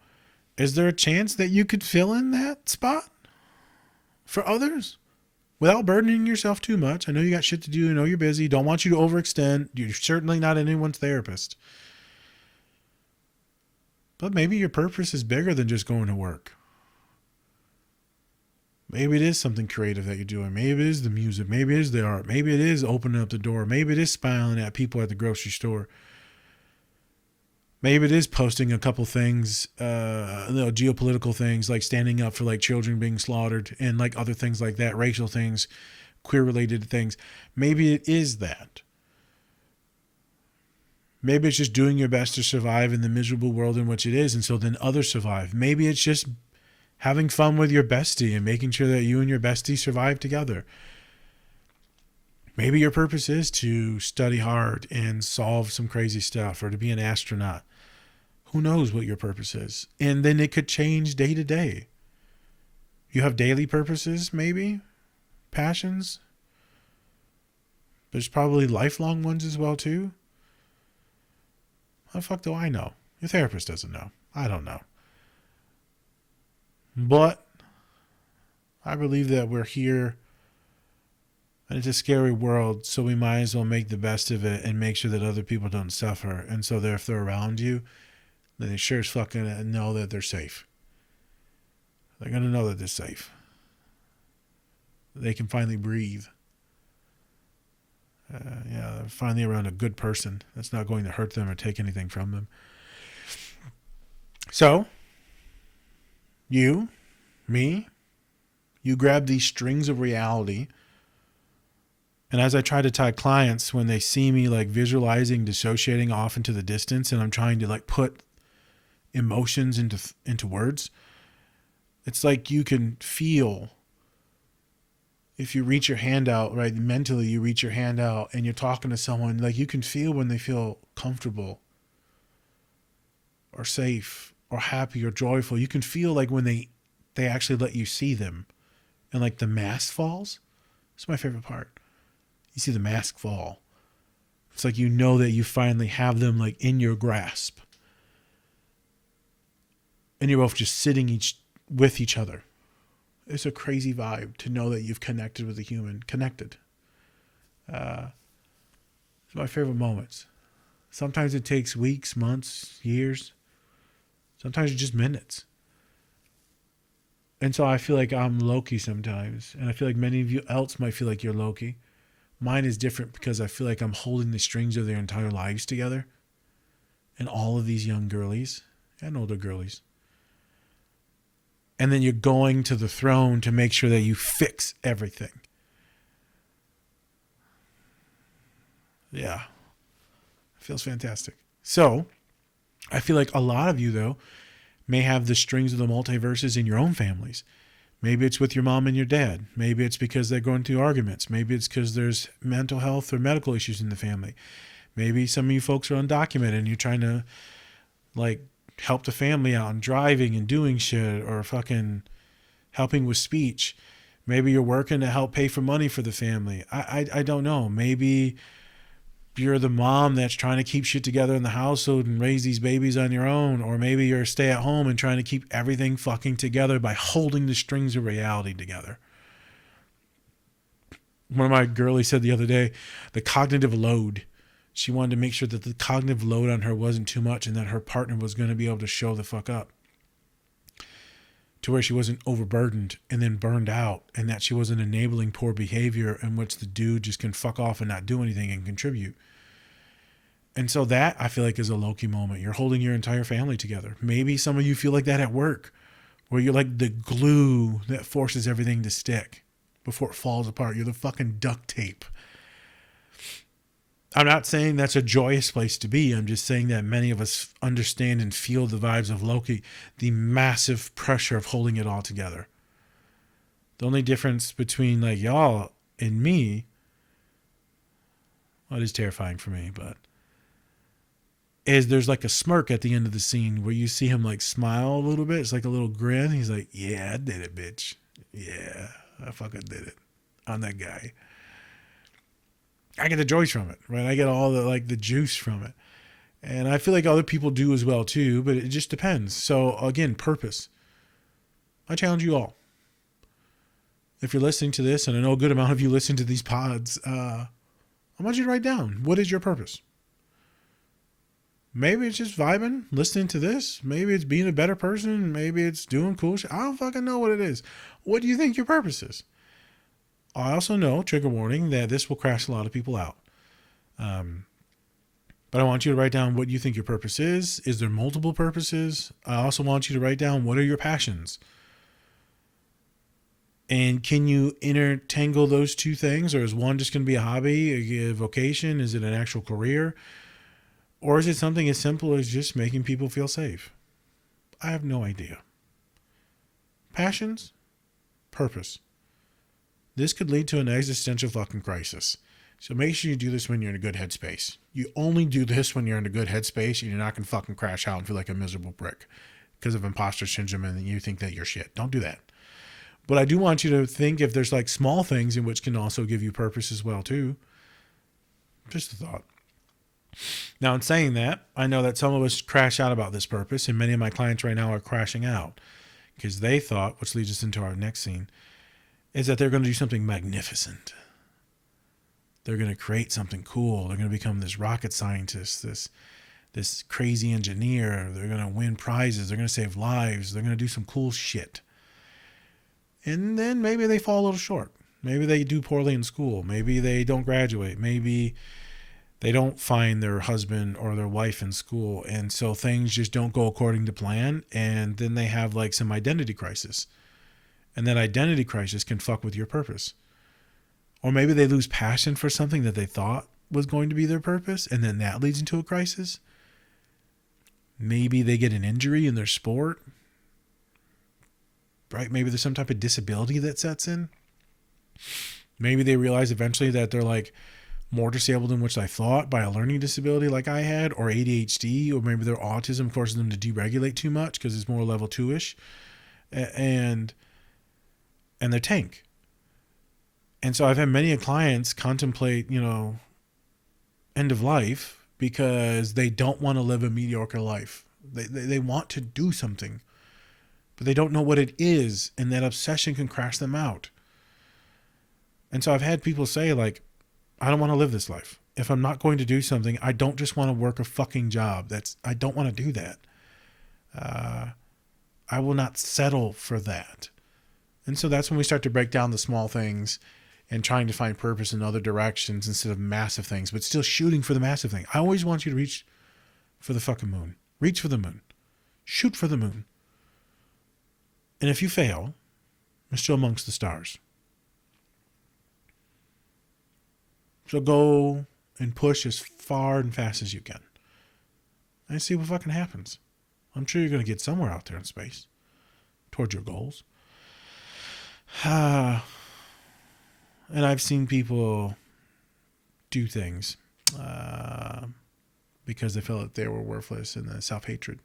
Is there a chance that you could fill in that spot for others? Without burdening yourself too much. I know you got shit to do. I know you're busy. Don't want you to overextend. You're certainly not anyone's therapist. But maybe your purpose is bigger than just going to work. Maybe it is something creative that you're doing. Maybe it is the music. Maybe it is the art. Maybe it is opening up the door. Maybe it is smiling at people at the grocery store. Maybe it is posting a couple things, geopolitical things, like standing up for like children being slaughtered and like other things like that, racial things, queer related things. Maybe it is that. Maybe it's just doing your best to survive in the miserable world in which it is, and so then others survive. Maybe it's just having fun with your bestie and making sure that you and your bestie survive together. Maybe your purpose is to study hard and solve some crazy stuff, or to be an astronaut. Who knows what your purpose is? And then it could change day to day. You have daily purposes, maybe, passions. There's probably lifelong ones as well, too. How the fuck do I know? Your therapist doesn't know. I don't know. But I believe that we're here, and it's a scary world, so we might as well make the best of it and make sure that other people don't suffer. And so if they're around you, then they sure as fuck gonna know that they're safe. They're going to know that they're safe. They can finally breathe. They're finally around a good person that's not going to hurt them or take anything from them. So, you, me, you grab these strings of reality. And as I try to tie clients, when they see me like visualizing, dissociating off into the distance, and I'm trying to like put emotions into words, it's like you can feel, if you reach your hand out, right? Mentally, you reach your hand out and you're talking to someone, like you can feel when they feel comfortable or safe or happy or joyful. You can feel like when they actually let you see them and like the mask falls It's my favorite part. You see the mask fall. It's like you know that you finally have them like in your grasp. And you're both just sitting with each other. It's a crazy vibe to know that you've connected with a human. Connected. It's my favorite moments. Sometimes it takes weeks, months, years. Sometimes it's just minutes. And so I feel like I'm Loki sometimes. And I feel like many of you else might feel like you're Loki. Mine is different because I feel like I'm holding the strings of their entire lives together. And all of these young girlies and older girlies. And then you're going to the throne to make sure that you fix everything. Yeah. It feels fantastic. So, I feel like a lot of you, though, may have the strings of the multiverses in your own families. Maybe it's with your mom and your dad. Maybe it's because they're going through arguments. Maybe it's because there's mental health or medical issues in the family. Maybe some of you folks are undocumented and you're trying to, like, help the family out and driving and doing shit or fucking helping with speech. Maybe you're working to help pay for money for the family. I don't know. Maybe you're the mom that's trying to keep shit together in the household and raise these babies on your own. Or maybe you're stay at home and trying to keep everything fucking together by holding the strings of reality together. One of my girlies said the other day, the cognitive load. She wanted to make sure that the cognitive load on her wasn't too much and that her partner was going to be able to show the fuck up. To where she wasn't overburdened and then burned out, and that she wasn't enabling poor behavior in which the dude just can fuck off and not do anything and contribute. And so that, I feel like, is a Loki moment. You're holding your entire family together. Maybe some of you feel like that at work, where you're like the glue that forces everything to stick before it falls apart. You're the fucking duct tape. I'm not saying that's a joyous place to be. I'm just saying that many of us understand and feel the vibes of Loki, the massive pressure of holding it all together. The only difference between like y'all and me, well, it is terrifying for me, but is there's like a smirk at the end of the scene where you see him like smile a little bit. It's like a little grin. He's like, yeah, I did it, bitch. Yeah, I fucking did it. I'm that guy. I get the joys from it, right? I get all the like the juice from it. And I feel like other people do as well too, but it just depends. So again, purpose. I challenge you all. If you're listening to this, and I know a good amount of you listen to these pods, I want you to write down, what is your purpose? Maybe it's just vibing, listening to this. Maybe it's being a better person. Maybe it's doing cool shit. I don't fucking know what it is. What do you think your purpose is? I also know, trigger warning, that this will crash a lot of people out. But I want you to write down what you think your purpose is. Is there multiple purposes? I also want you to write down, what are your passions? And can you intertangle those two things? Or is one just going to be a hobby, a vocation? Is it an actual career? Or is it something as simple as just making people feel safe? I have no idea. Passions, purpose. This could lead to an existential fucking crisis. So make sure you do this when you're in a good headspace. You only do this when you're in a good headspace and you're not going to fucking crash out and feel like a miserable prick because of imposter syndrome and you think that you're shit. Don't do that. But I do want you to think if there's like small things in which can also give you purpose as well too. Just a thought. Now in saying that, I know that some of us crash out about this purpose, and many of my clients right now are crashing out because they thought, which leads us into our next scene, is that they're going to do something magnificent. They're going to create something cool. They're going to become this rocket scientist, this crazy engineer. They're going to win prizes. They're going to save lives. They're going to do some cool shit. And then maybe they fall a little short. Maybe they do poorly in school. Maybe they don't graduate. Maybe they don't find their husband or their wife in school. And so things just don't go according to plan. And then they have like some identity crisis. And that identity crisis can fuck with your purpose. Or maybe they lose passion for something that they thought was going to be their purpose, and then that leads into a crisis. Maybe they get an injury in their sport. Right? Maybe there's some type of disability that sets in. Maybe they realize eventually that they're like more disabled than which I thought by a learning disability like I had, or ADHD, or maybe their autism forces them to deregulate too much because it's more level 2-ish. And their tank. And so I've had many clients contemplate, end of life because they don't want to live a mediocre life. They want to do something, but they don't know what it is, and that obsession can crash them out. And so I've had people say, like, I don't want to live this life. If I'm not going to do something, I don't just want to work a fucking job. I don't want to do that. I will not settle for that. And so that's when we start to break down the small things and trying to find purpose in other directions instead of massive things, but still shooting for the massive thing. I always want you to reach for the fucking moon. Reach for the moon. Shoot for the moon. And if you fail, you're still amongst the stars. So go and push as far and fast as you can. And see what fucking happens. I'm sure you're going to get somewhere out there in space towards your goals. And I've seen people do things because they felt that they were worthless and the self-hatred.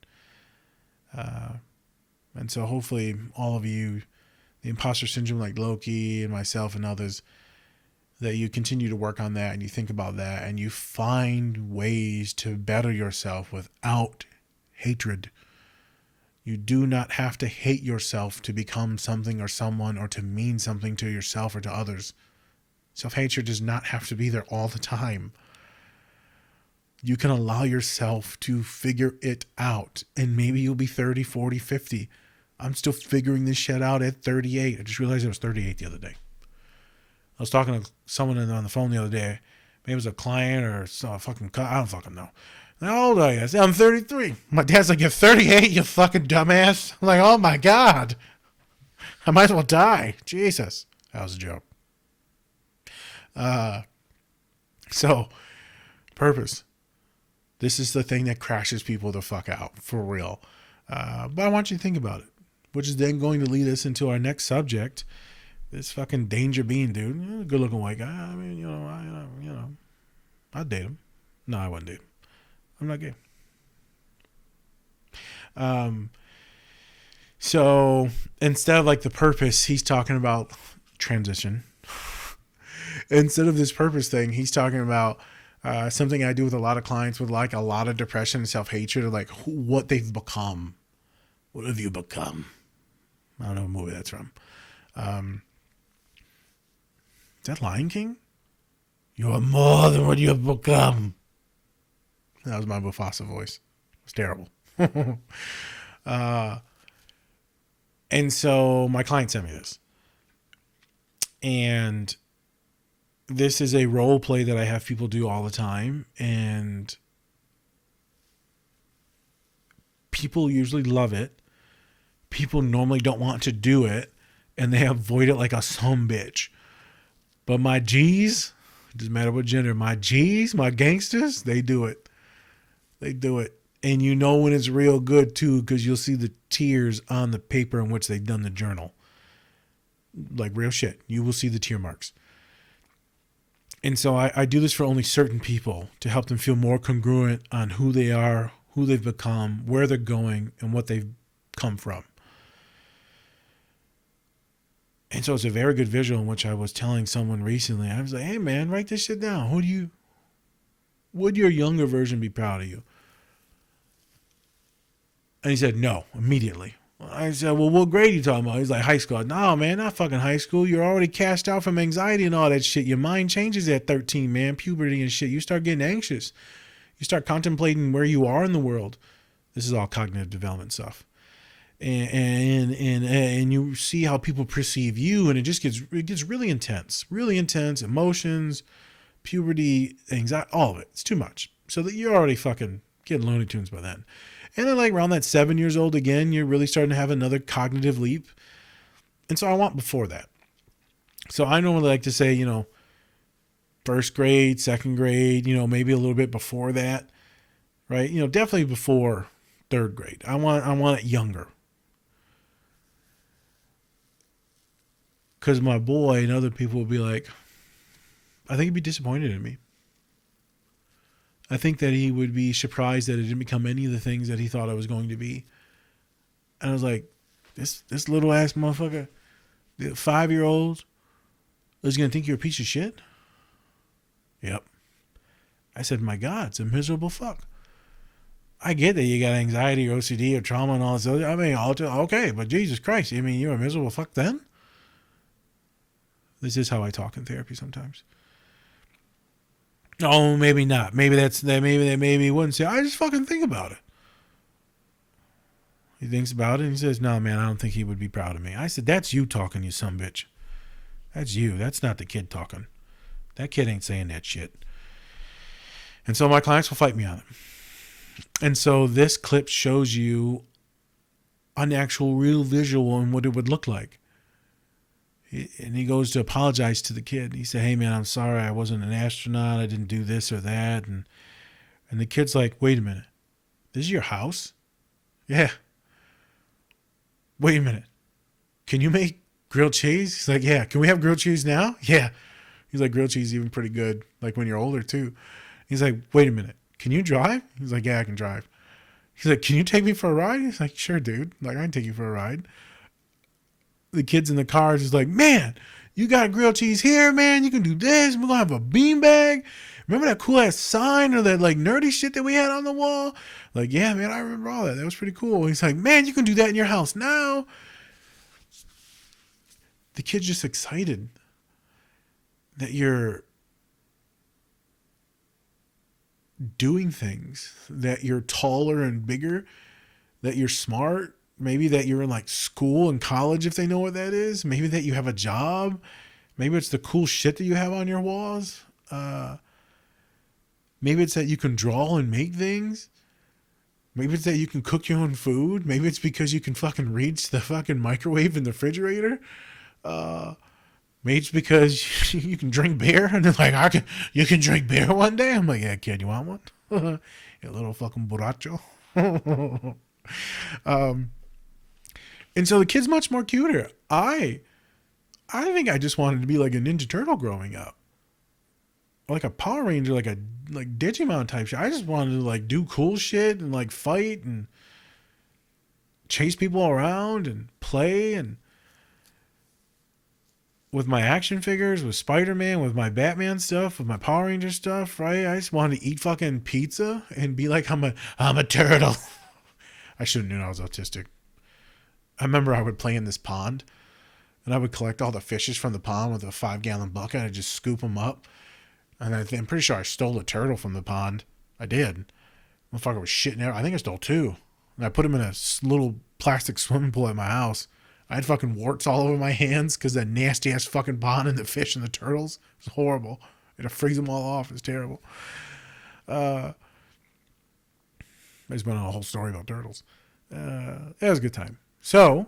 And so hopefully all of you, the imposter syndrome like Loki and myself and others, that you continue to work on that and you think about that and you find ways to better yourself without hatred. You do not have to hate yourself to become something or someone or to mean something to yourself or to others. Self-hatred does not have to be there all the time. You can allow yourself to figure it out. And maybe you'll be 30, 40, 50. I'm still figuring this shit out at 38. I just realized I was 38 the other day. I was talking to someone on the phone the other day. Maybe it was a client or a fucking... I don't fucking know. How old are you? I said, I'm 33. My dad's like, you're 38, you fucking dumbass. I'm like, oh my God. I might as well die. Jesus. That was a joke. So, purpose. This is the thing that crashes people the fuck out, for real. But I want you to think about it, which is then going to lead us into our next subject. This fucking Danger Bean dude, good looking white guy. I mean, I'd date him. No, I wouldn't date him. I'm not gay. So instead of like the purpose, he's talking about transition. Instead of this purpose thing, he's talking about something I do with a lot of clients with like a lot of depression and self-hatred, of like what they've become. What have you become? I don't know what movie that's from. Is that Lion King? You are more than what you have become. That was my Mufasa voice. It was terrible. And so my client sent me this. And this is a role play that I have people do all the time. And people usually love it. People normally don't want to do it. And they avoid it like a sumbitch. But my G's, it doesn't matter what gender, my G's, my gangsters, they do it. They do it. And you know when it's real good too, because you'll see the tears on the paper in which they've done the journal. Like real shit. You will see the tear marks. And so I do this for only certain people to help them feel more congruent on who they are, who they've become, where they're going, and what they've come from. And so it's a very good visual in which I was telling someone recently. I was like, hey man, write this shit down. Would your younger version be proud of you? And he said, no, immediately. I said, well, what grade are you talking about? He's like, high school. No, man, not fucking high school. You're already cast out from anxiety and all that shit. Your mind changes at 13, man. Puberty and shit. You start getting anxious. You start contemplating where you are in the world. This is all cognitive development stuff. And you see how people perceive you, and it gets really intense. Really intense emotions, puberty, anxiety, all of it. It's too much. So that you're already fucking getting Looney Tunes by then. And then like around that 7 years old again, you're really starting to have another cognitive leap. And so I want before that. So I normally like to say, first grade, second grade, maybe a little bit before that, right? Definitely before third grade. I want it younger. Because my boy and other people will be like, I think he'd be disappointed in me. I think that he would be surprised that it didn't become any of the things that he thought I was going to be. And I was like, this little ass motherfucker, the 5-year-old Is he going to think you're a piece of shit? Yep. I said, my God, it's a miserable fuck. I get that you got anxiety or OCD or trauma and all this other. I mean, okay, but Jesus Christ, you mean you're a miserable fuck then? This is how I talk in therapy sometimes. Oh, maybe not. Maybe maybe he wouldn't say. I just fucking think about it. He thinks about it and he says, no, man, I don't think he would be proud of me. I said, that's you talking, you sumbitch. That's you. That's not the kid talking. That kid ain't saying that shit. And so my clients will fight me on it. And so this clip shows you an actual real visual and what it would look like. And he goes to apologize to the kid. He said, hey, man, I'm sorry. I wasn't an astronaut. I didn't do this or that. And the kid's like, wait a minute. This is your house? Yeah. Wait a minute. Can you make grilled cheese? He's like, yeah. Can we have grilled cheese now? Yeah. He's like, grilled cheese is even pretty good, like when you're older too. He's like, wait a minute. Can you drive? He's like, yeah, I can drive. He's like, can you take me for a ride? He's like, sure, dude. Like, I can take you for a ride. The kids in the car is just like, man, you got grilled cheese here, man. You can do this. We're going to have a beanbag. Remember that cool ass sign or that like nerdy shit that we had on the wall? Like, yeah, man, I remember all that. That was pretty cool. He's like, man, you can do that in your house now. The kid's just excited that you're doing things, that you're taller and bigger, that you're smart, maybe that you're in like school and college if they know what that is, maybe that you have a job, maybe it's the cool shit that you have on your walls, maybe it's that you can draw and make things, maybe it's that you can cook your own food, maybe it's because you can fucking reach the fucking microwave in the refrigerator, maybe it's because you can drink beer. And they're like, you can drink beer one day? I'm like, yeah, kid, you want one? You little fucking borracho. And so the kid's much more cuter. I think I just wanted to be like a Ninja Turtle growing up. Like a Power Ranger, like Digimon type shit. I just wanted to like do cool shit and like fight and chase people around and play and with my action figures, with Spider-Man, with my Batman stuff, with my Power Ranger stuff, right? I just wanted to eat fucking pizza and be like, I'm a turtle. I should have known I was autistic. I remember I would play in this pond and I would collect all the fishes from the pond with a 5-gallon bucket. I'd just scoop them up. And I'm pretty sure I stole a turtle from the pond. I did. Motherfucker was shitting there. I think I stole 2. And I put him in a little plastic swimming pool at my house. I had fucking warts all over my hands because that nasty ass fucking pond and the fish and the turtles. It was horrible. I had to freeze them all off. It was terrible. I just went on a whole story about turtles. It was a good time. So,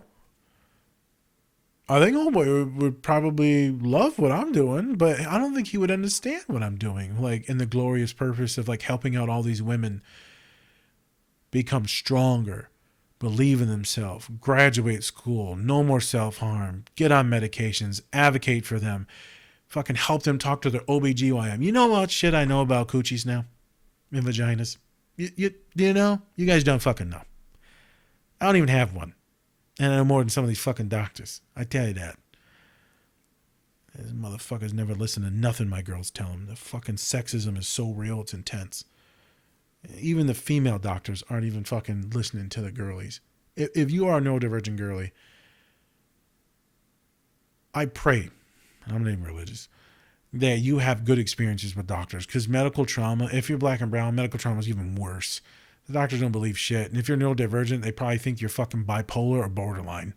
I think Homeboy would probably love what I'm doing, but I don't think he would understand what I'm doing. Like, in the glorious purpose of like helping out all these women become stronger, believe in themselves, graduate school, no more self-harm, get on medications, advocate for them, fucking help them talk to their OBGYN. You know what shit I know about coochies now and vaginas? You know? You guys don't fucking know. I don't even have one. And I know more than some of these fucking doctors. I tell you that. These motherfuckers never listen to nothing my girls tell them. The fucking sexism is so real, it's intense. Even the female doctors aren't even fucking listening to the girlies. If you are a neurodivergent girly, I pray, I'm not even religious, that you have good experiences with doctors. Because medical trauma, if you're black and brown, medical trauma is even worse. The doctors don't believe shit. And if you're neurodivergent, they probably think you're fucking bipolar or borderline.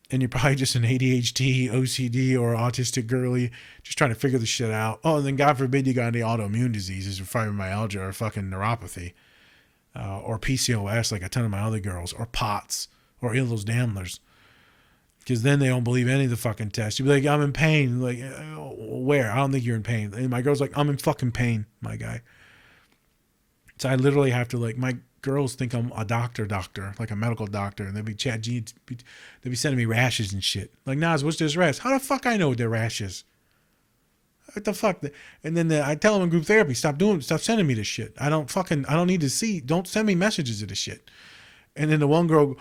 And you're probably just an ADHD, OCD, or autistic girly just trying to figure the shit out. Oh, and then God forbid you got any autoimmune diseases or fibromyalgia or fucking neuropathy. Or PCOS like a ton of my other girls. Or POTS. Or Ehlers-Danlos. Because then they don't believe any of the fucking tests. You'd be like, I'm in pain. Like, where? I don't think you're in pain. And my girl's like, I'm in fucking pain, my guy. So I literally have to, like, my girls think I'm a doctor, like a medical doctor, and they'd be sending me rashes and shit. Like, Nas, what's this rash? How the fuck I know what their rash is? What the fuck? And then I tell them in group therapy, stop sending me this shit. I don't need to see, don't send me messages of this shit. And then the one girl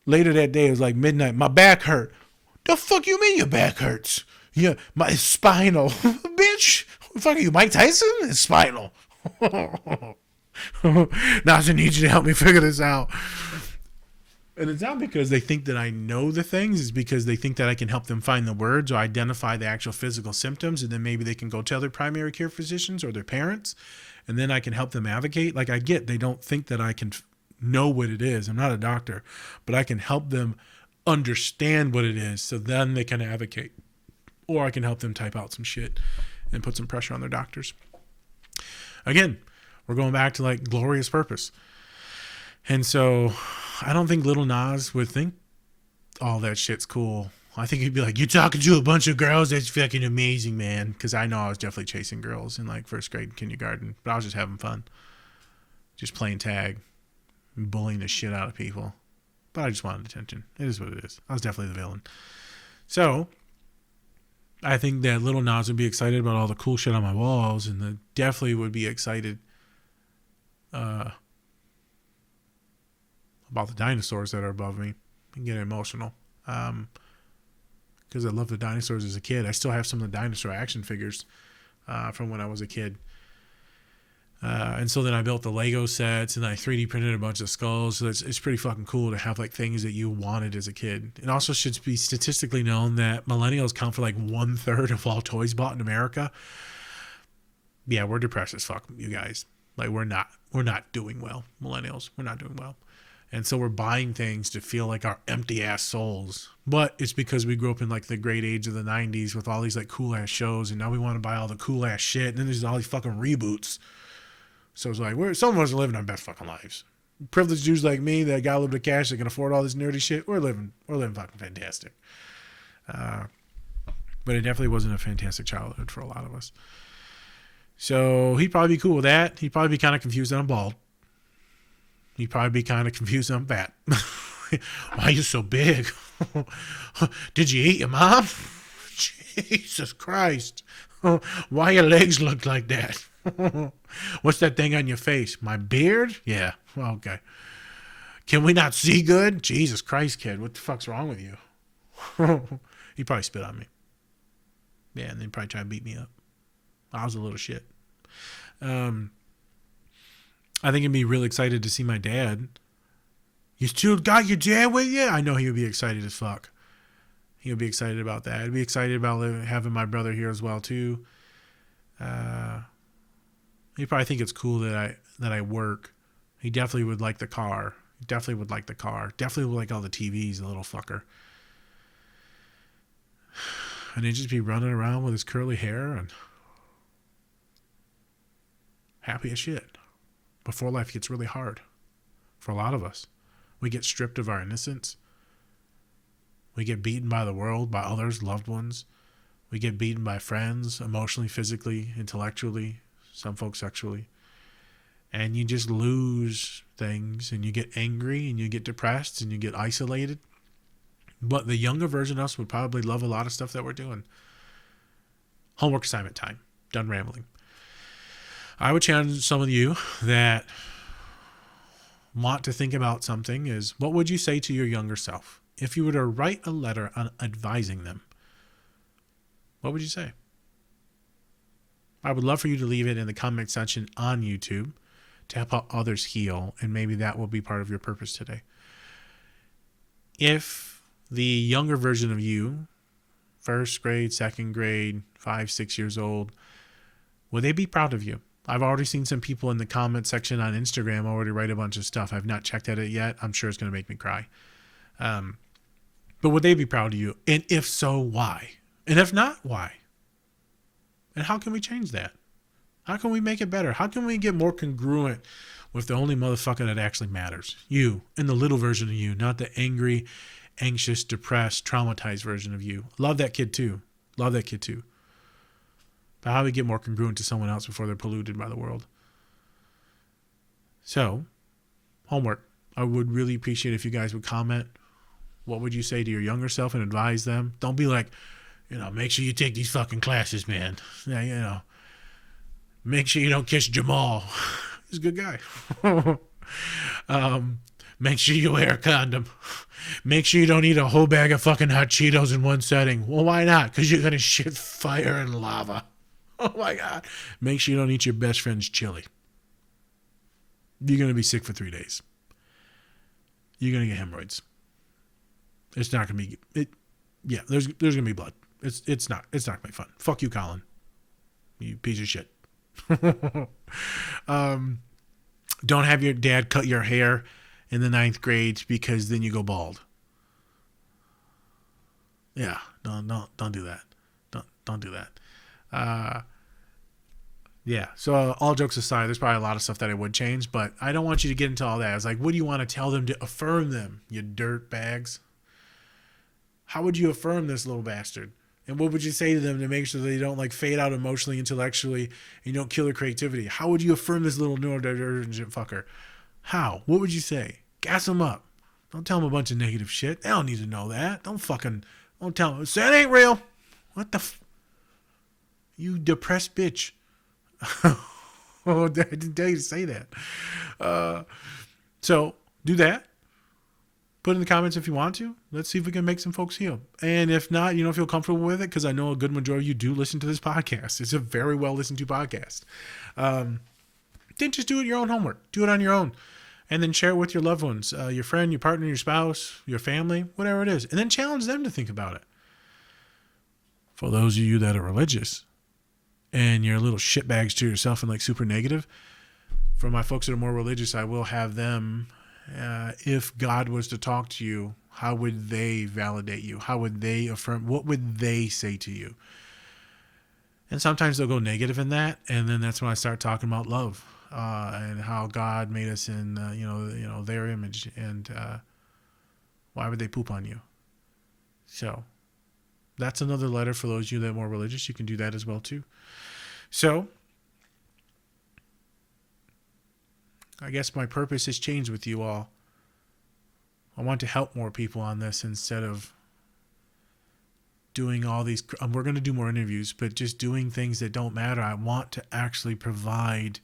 later that day, it was like midnight, my back hurt. The fuck you mean your back hurts? Yeah, my spinal. Bitch, fuck are you, Mike Tyson? It's spinal. Nas, I need you to help me figure this out. And it's not because they think that I know the things. It's because they think that I can help them find the words or identify the actual physical symptoms. And then maybe they can go tell their primary care physicians or their parents. And then I can help them advocate. Like, I get they don't think that I can know what it is. I'm not a doctor. But I can help them understand what it is. So then they can advocate. Or I can help them type out some shit and put some pressure on their doctors. Again, we're going back to like glorious purpose. And so I don't think Little Nas would think all that shit's cool. I think he'd be like, you're talking to a bunch of girls? That's fucking amazing, man. Because I know I was definitely chasing girls in like first grade and kindergarten. But I was just having fun. Just playing tag. And bullying the shit out of people. But I just wanted attention. It is what it is. I was definitely the villain. So I think that Little Nas would be excited about all the cool shit on my walls. And definitely would be excited about the dinosaurs that are above me and get emotional. Because I loved the dinosaurs as a kid. I still have some of the dinosaur action figures from when I was a kid. And so then I built the Lego sets and I 3D printed a bunch of skulls. So it's pretty fucking cool to have like things that you wanted as a kid. It also should be statistically known that millennials count for like 1/3 of all toys bought in America. Yeah, we're depressed as fuck, you guys. Like we're not doing well. Millennials, we're not doing well. And so we're buying things to feel like our empty ass souls. But it's because we grew up in like the great age of the 90s with all these like cool ass shows. And now we want to buy all the cool ass shit. And then there's all these fucking reboots. So it's like, some of us are living our best fucking lives. Privileged dudes like me that got a little bit of cash that can afford all this nerdy shit. We're living fucking fantastic. But it definitely wasn't a fantastic childhood for a lot of us. So he'd probably be cool with that. He'd probably be kind of confused that I'm bald. He'd probably be kind of confused that I'm fat. Why are you so big? Did you eat your mom? Jesus Christ. Why your legs look like that? What's that thing on your face? My beard? Yeah. Well, okay. Can we not see good? Jesus Christ, kid. What the fuck's wrong with you? He'd probably spit on me. Yeah, and then probably try to beat me up. I was a little shit. I think he'd be really excited to see my dad. You still got your dad with you? I know he would be excited as fuck. He would be excited about that. He'd be excited about having my brother here as well too. He'd probably think it's cool that I work. He definitely would like the car. Definitely would like all the TVs, the little fucker. And he'd just be running around with his curly hair and happy as shit. Before life gets really hard for a lot of us. We get stripped of our innocence. We get beaten by the world, by others, loved ones. We get beaten by friends, emotionally, physically, intellectually, some folks sexually. And you just lose things and you get angry and you get depressed and you get isolated. But the younger version of us would probably love a lot of stuff that we're doing. Homework assignment time. Done rambling. I would challenge some of you that want to think about something is, what would you say to your younger self? If you were to write a letter on advising them, what would you say? I would love for you to leave it in the comment section on YouTube to help others heal, and maybe that will be part of your purpose today. If the younger version of you, first grade, second grade, 5, 6 years old, would they be proud of you? I've already seen some people in the comment section on Instagram already write a bunch of stuff. I've not checked at it yet. I'm sure it's going to make me cry. But would they be proud of you? And if so, why? And if not, why? And how can we change that? How can we make it better? How can we get more congruent with the only motherfucker that actually matters? You, and the little version of you, not the angry, anxious, depressed, traumatized version of you. Love that kid too. Love that kid too. But how do we get more congruent to someone else before they're polluted by the world? So, homework. I would really appreciate if you guys would comment. What would you say to your younger self and advise them? Don't be like, make sure you take these fucking classes, man. Yeah, make sure you don't kiss Jamal. He's a good guy. Make sure you wear a condom. Make sure you don't eat a whole bag of fucking hot Cheetos in one setting. Well, why not? Because you're going to shit fire and lava. Oh my God. Make sure you don't eat your best friend's chili. You're going to be sick for 3 days. You're going to get hemorrhoids. It's not going to be... there's going to be blood. It's not going to be fun. Fuck you, Colin. You piece of shit. Don't have your dad cut your hair in the 9th grade because then you go bald. Yeah, don't do that. Don't do that. Yeah. So all jokes aside, there's probably a lot of stuff that I would change, but I don't want you to get into all that. It's like, what do you want to tell them to affirm them, you dirt bags? How would you affirm this little bastard? And what would you say to them to make sure they don't like fade out emotionally, intellectually, and you don't kill their creativity? How would you affirm this little neurodivergent fucker? How? What would you say? Gas them up. Don't tell them a bunch of negative shit. They don't need to know that. Don't tell them. That ain't real. What the you depressed bitch. Oh, I didn't tell you to say that. So do that. Put in the comments if you want to. Let's see if we can make some folks heal. And if not, you don't feel comfortable with it, because I know a good majority of you do listen to this podcast. It's a very well listened to podcast. Then just do it your own homework. Do it on your own. And then share it with your loved ones, your friend, your partner, your spouse, your family, whatever it is. And then challenge them to think about it. For those of you that are religious and you're little shitbags to yourself and like super negative, for my folks that are more religious, I will have them... if God was to talk to you, how would they validate you? How would they affirm? What would they say to you? And sometimes they'll go negative in that, and then that's when I start talking about love and how God made us in their image, and why would they poop on you? So that's another letter for those of you that are more religious. You can do that as well too. So I guess my purpose has changed with you all. I want to help more people on this instead of doing all these. We're going to do more interviews, but just doing things that don't matter. I want to actually provide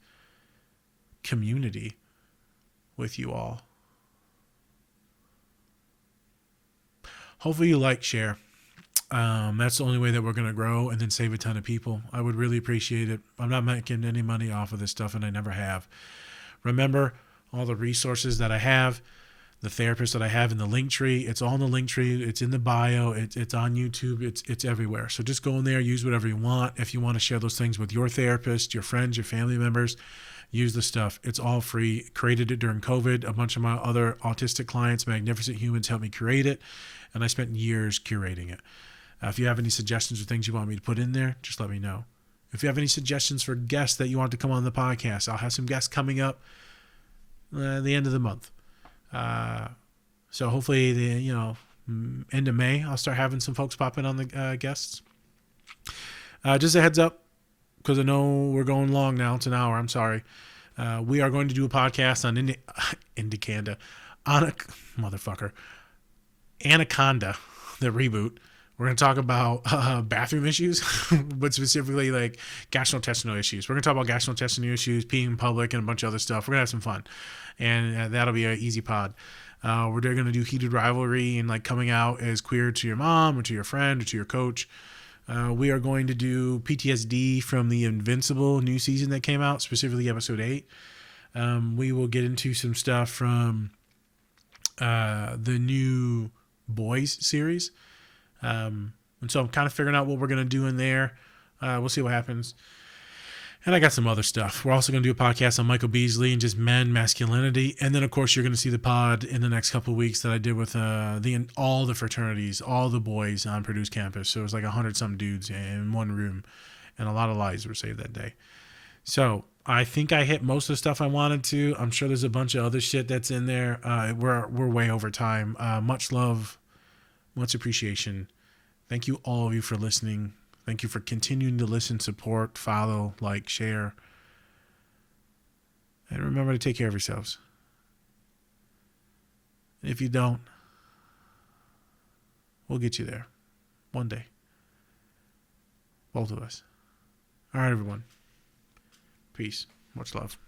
community with you all. Hopefully you like, share. That's the only way that we're going to grow and then save a ton of people. I would really appreciate it. I'm not making any money off of this stuff, and I never have. Remember all the resources that I have, the therapists that I have in the link tree. It's all in the link tree. It's in the bio. It's on YouTube. It's everywhere. So just go in there, use whatever you want. If you want to share those things with your therapist, your friends, your family members, use the stuff. It's all free. Created it during COVID. A bunch of my other autistic clients, magnificent humans, helped me create it, and I spent years curating it. If you have any suggestions or things you want me to put in there, just let me know. If you have any suggestions for guests that you want to come on the podcast, I'll have some guests coming up the end of the month. So hopefully end of May, I'll start having some folks pop in on the guests. Just a heads up, because I know we're going long now. It's an hour. I'm sorry. We are going to do a podcast on Anaconda, the reboot. We're going to talk about bathroom issues, but specifically like gastrointestinal issues. We're going to talk about gastrointestinal issues, peeing in public, and a bunch of other stuff. We're going to have some fun, and that'll be an easy pod. We're going to do heated rivalry and like coming out as queer to your mom or to your friend or to your coach. We are going to do PTSD from the Invincible new season that came out, specifically episode 8. We will get into some stuff from the new Boys series. And so I'm kind of figuring out what we're going to do in there. We'll see what happens. And I got some other stuff. We're also going to do a podcast on Michael Beasley and just men, masculinity. And then, of course, you're going to see the pod in the next couple of weeks that I did with all the fraternities, all the boys on Purdue's campus. So it was like 100-something dudes in one room. And a lot of lives were saved that day. So I think I hit most of the stuff I wanted to. I'm sure there's a bunch of other shit that's in there. We're way over time. Much love. Much appreciation. Thank you, all of you, for listening. Thank you for continuing to listen, support, follow, like, share. And remember to take care of yourselves. If you don't, we'll get you there. One day. Both of us. All right, everyone. Peace. Much love.